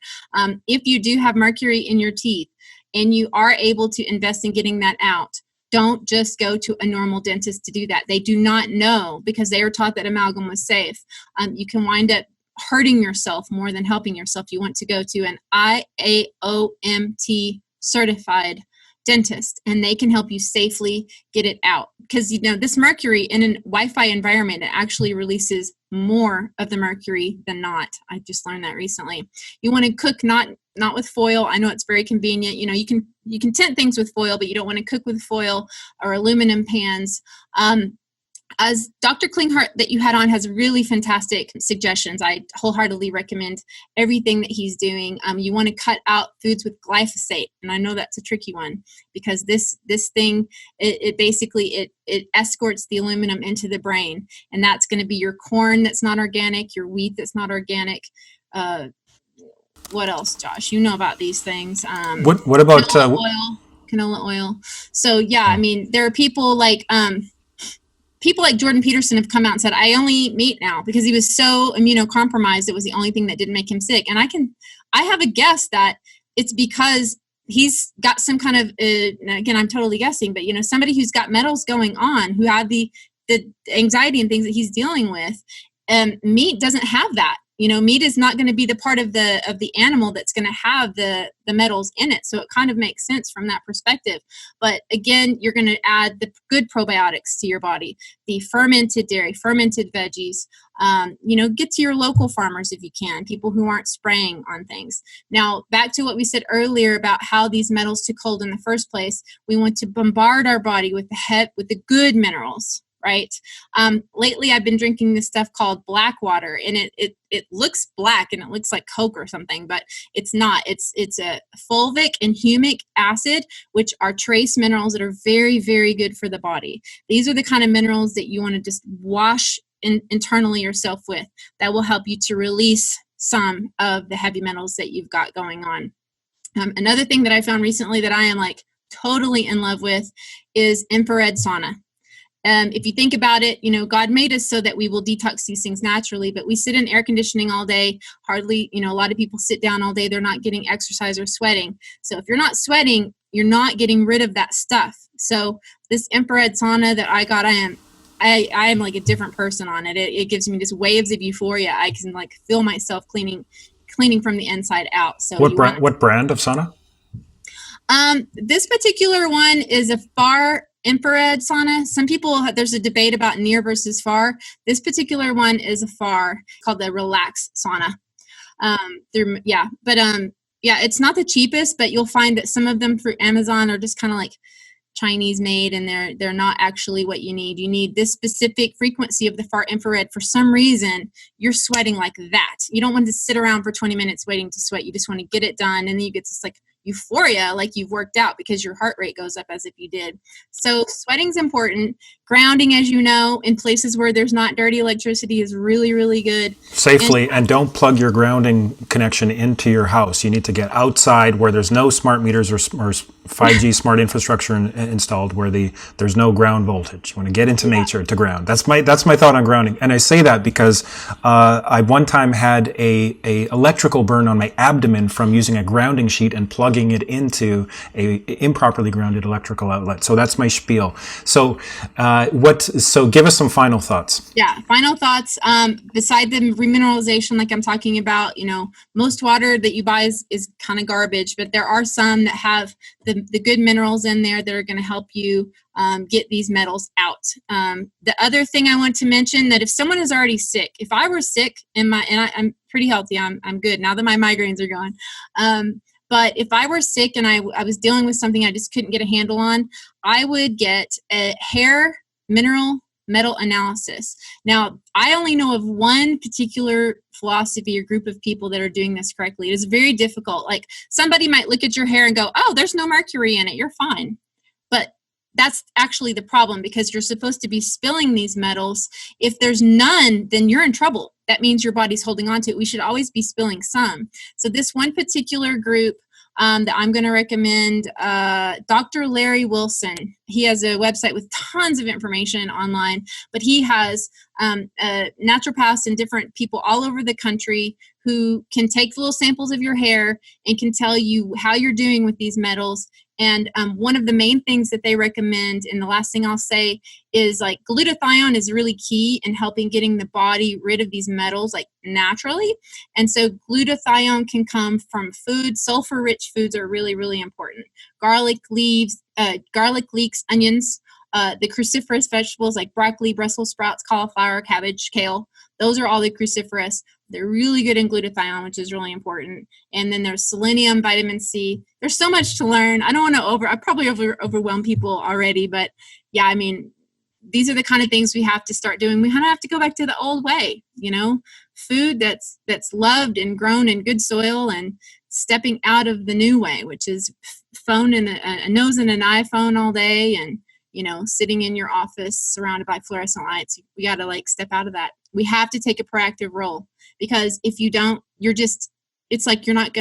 If you do have mercury in your teeth and you are able to invest in getting that out, don't just go to a normal dentist to do that. They do not know, because they are taught that amalgam was safe. You can wind up hurting yourself more than helping yourself. You want to go to an IAOMT certified dentist, and they can help you safely get it out. Because this mercury in a Wi-Fi environment, it actually releases more of the mercury than not. I just learned that recently. You want to cook not with foil. I know it's very convenient. You can tint things with foil, but you don't want to cook with foil or aluminum pans. As Dr. Klinghardt that you had on has really fantastic suggestions. I wholeheartedly recommend everything that he's doing. You want to cut out foods with glyphosate, and I know that's a tricky one because this thing it basically escorts the aluminum into the brain, and that's going to be your corn that's not organic, your wheat that's not organic. What else, Josh? You know about these things. What about canola oil? So yeah, I mean there are people like Jordan Peterson have come out and said, I only eat meat now because he was so immunocompromised. It was the only thing that didn't make him sick. And I have a guess that it's because he's got some kind of, again, I'm totally guessing, but somebody who's got metals going on, who had the anxiety and things that he's dealing with, meat doesn't have that. Meat is not going to be the part of the animal that's going to have the metals in it. So it kind of makes sense from that perspective. But again, you're going to add the good probiotics to your body, the fermented dairy, fermented veggies. Get to your local farmers if you can, people who aren't spraying on things. Now, back to what we said earlier about how these metals took hold in the first place. We want to bombard our body with the good minerals. Right. Lately, I've been drinking this stuff called black water, and it looks black and it looks like Coke or something, but it's not. It's a fulvic and humic acid, which are trace minerals that are very, very good for the body. These are the kind of minerals that you want to just wash internally yourself with. That will help you to release some of the heavy metals that you've got going on. Another thing that I found recently that I am like totally in love with is infrared sauna. If you think about it, God made us so that we will detox these things naturally, but we sit in air conditioning all day. Hardly, a lot of people sit down all day. They're not getting exercise or sweating. So if you're not sweating, you're not getting rid of that stuff. So this infrared sauna that I got, I am like a different person on it. It gives me just waves of euphoria. I can like feel myself cleaning from the inside out. So what brand of sauna? This particular one is a far infrared sauna. Some people, there's a debate about near versus far. This particular one is a far, called the relax sauna. It's not the cheapest, but you'll find that some of them through Amazon are just kind of like Chinese made, and they're not actually what you need. You need this specific frequency of the far infrared. For some reason, you're sweating like that. You don't want to sit around for 20 minutes waiting to sweat. You just want to get it done, and then you get this like euphoria, like you've worked out, because your heart rate goes up as if you did. So sweating's important. Grounding, as you know, in places where there's not dirty electricity is really, really good. Safely, and don't plug your grounding connection into your house. You need to get outside where there's no smart meters or 5G smart infrastructure installed, where there's no ground voltage. You want to get into nature to ground. That's my thought on grounding. And I say that because I one time had a electrical burn on my abdomen from using a grounding sheet and plugging it into a improperly grounded electrical outlet. So that's my spiel. So give us some final thoughts. Yeah, final thoughts. Beside the remineralization, like I'm talking about, most water that you buy is kind of garbage, but there are some that have the good minerals in there that are going to help you get these metals out. The other thing I want to mention, that if someone is already sick, if I were sick I'm pretty healthy, I'm good now that my migraines are gone. But if I were sick and I was dealing with something I just couldn't get a handle on, I would get a hair mineral metal analysis. Now, I only know of one particular philosophy or group of people that are doing this correctly. It is very difficult. Like, somebody might look at your hair and go, oh, there's no mercury in it, you're fine. But that's actually the problem, because you're supposed to be spilling these metals. If there's none, then you're in trouble. That means your body's holding on to it. We should always be spilling some. So this one particular group that I'm going to recommend, Dr. Larry Wilson. He has a website with tons of information online, but he has naturopaths and different people all over the country who can take little samples of your hair and can tell you how you're doing with these metals. And one of the main things that they recommend, and the last thing I'll say, is like glutathione is really key in helping getting the body rid of these metals like naturally. And so glutathione can come from food. Sulfur-rich foods are really, really important. Garlic leeks, onions, the cruciferous vegetables like broccoli, Brussels sprouts, cauliflower, cabbage, kale. Those are all the cruciferous. They're really good in glutathione, which is really important. And then there's selenium, vitamin C. There's so much to learn. I don't want to I probably overwhelm people already, but yeah, I mean, these are the kind of things we have to start doing. We kind of have to go back to the old way, food that's loved and grown in good soil, and stepping out of the new way, which is phone and a nose in an iPhone all day, and sitting in your office surrounded by fluorescent lights. We got to step out of that. We have to take a proactive role, because if you don't, it's like you're not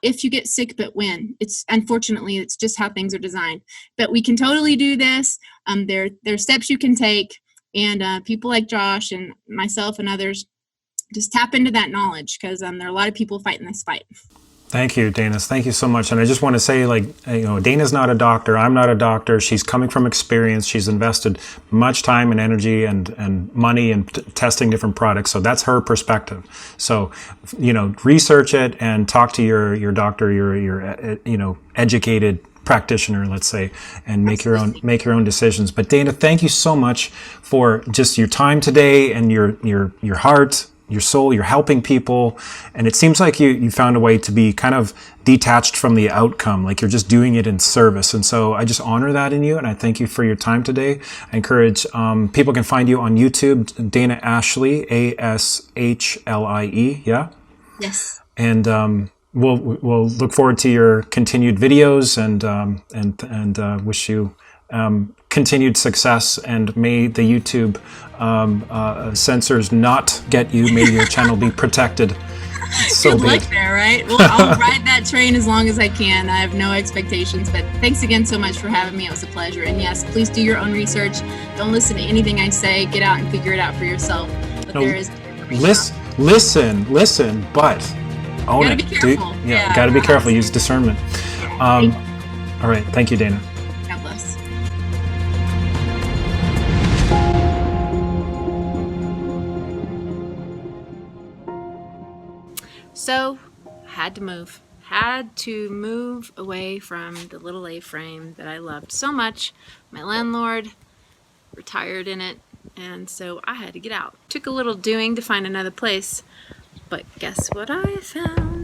if you get sick, but when. Unfortunately, it's just how things are designed. But we can totally do this. There are steps you can take, and people like Josh and myself and others just tap into that knowledge, because there are a lot of people fighting this fight. Thank you, Dana. Thank you so much. And I just want to say, Dana's not a doctor. I'm not a doctor. She's coming from experience. She's invested much time and energy and money in testing different products. So that's her perspective. So, research it and talk to your doctor, your educated practitioner, let's say, and make your own decisions. But Dana, thank you so much for just your time today and your heart, your soul. You're helping people, and it seems like you found a way to be kind of detached from the outcome, like you're just doing it in service. And so I just honor that in you, and I thank you for your time today. I encourage people can find you on YouTube, Dana Ashlie, ASHLIE. Yeah. Yes. And we'll look forward to your continued videos, and wish you continued success, and may the YouTube censors not get you. May your channel be protected. So good luck there, right? Well, I'll ride that train as long as I can. I have no expectations, but thanks again so much for having me. It was a pleasure. And yes, please do your own research. Don't listen to anything I say. Get out and figure it out for yourself. But there is listen, but own gotta it. Be careful. Gotta be careful. Use discernment. All right. Thank you, Dana. God bless. So, had to move away from the little A-frame that I loved so much. My landlord retired in it, and so I had to get out. Took a little doing to find another place, but guess what I found?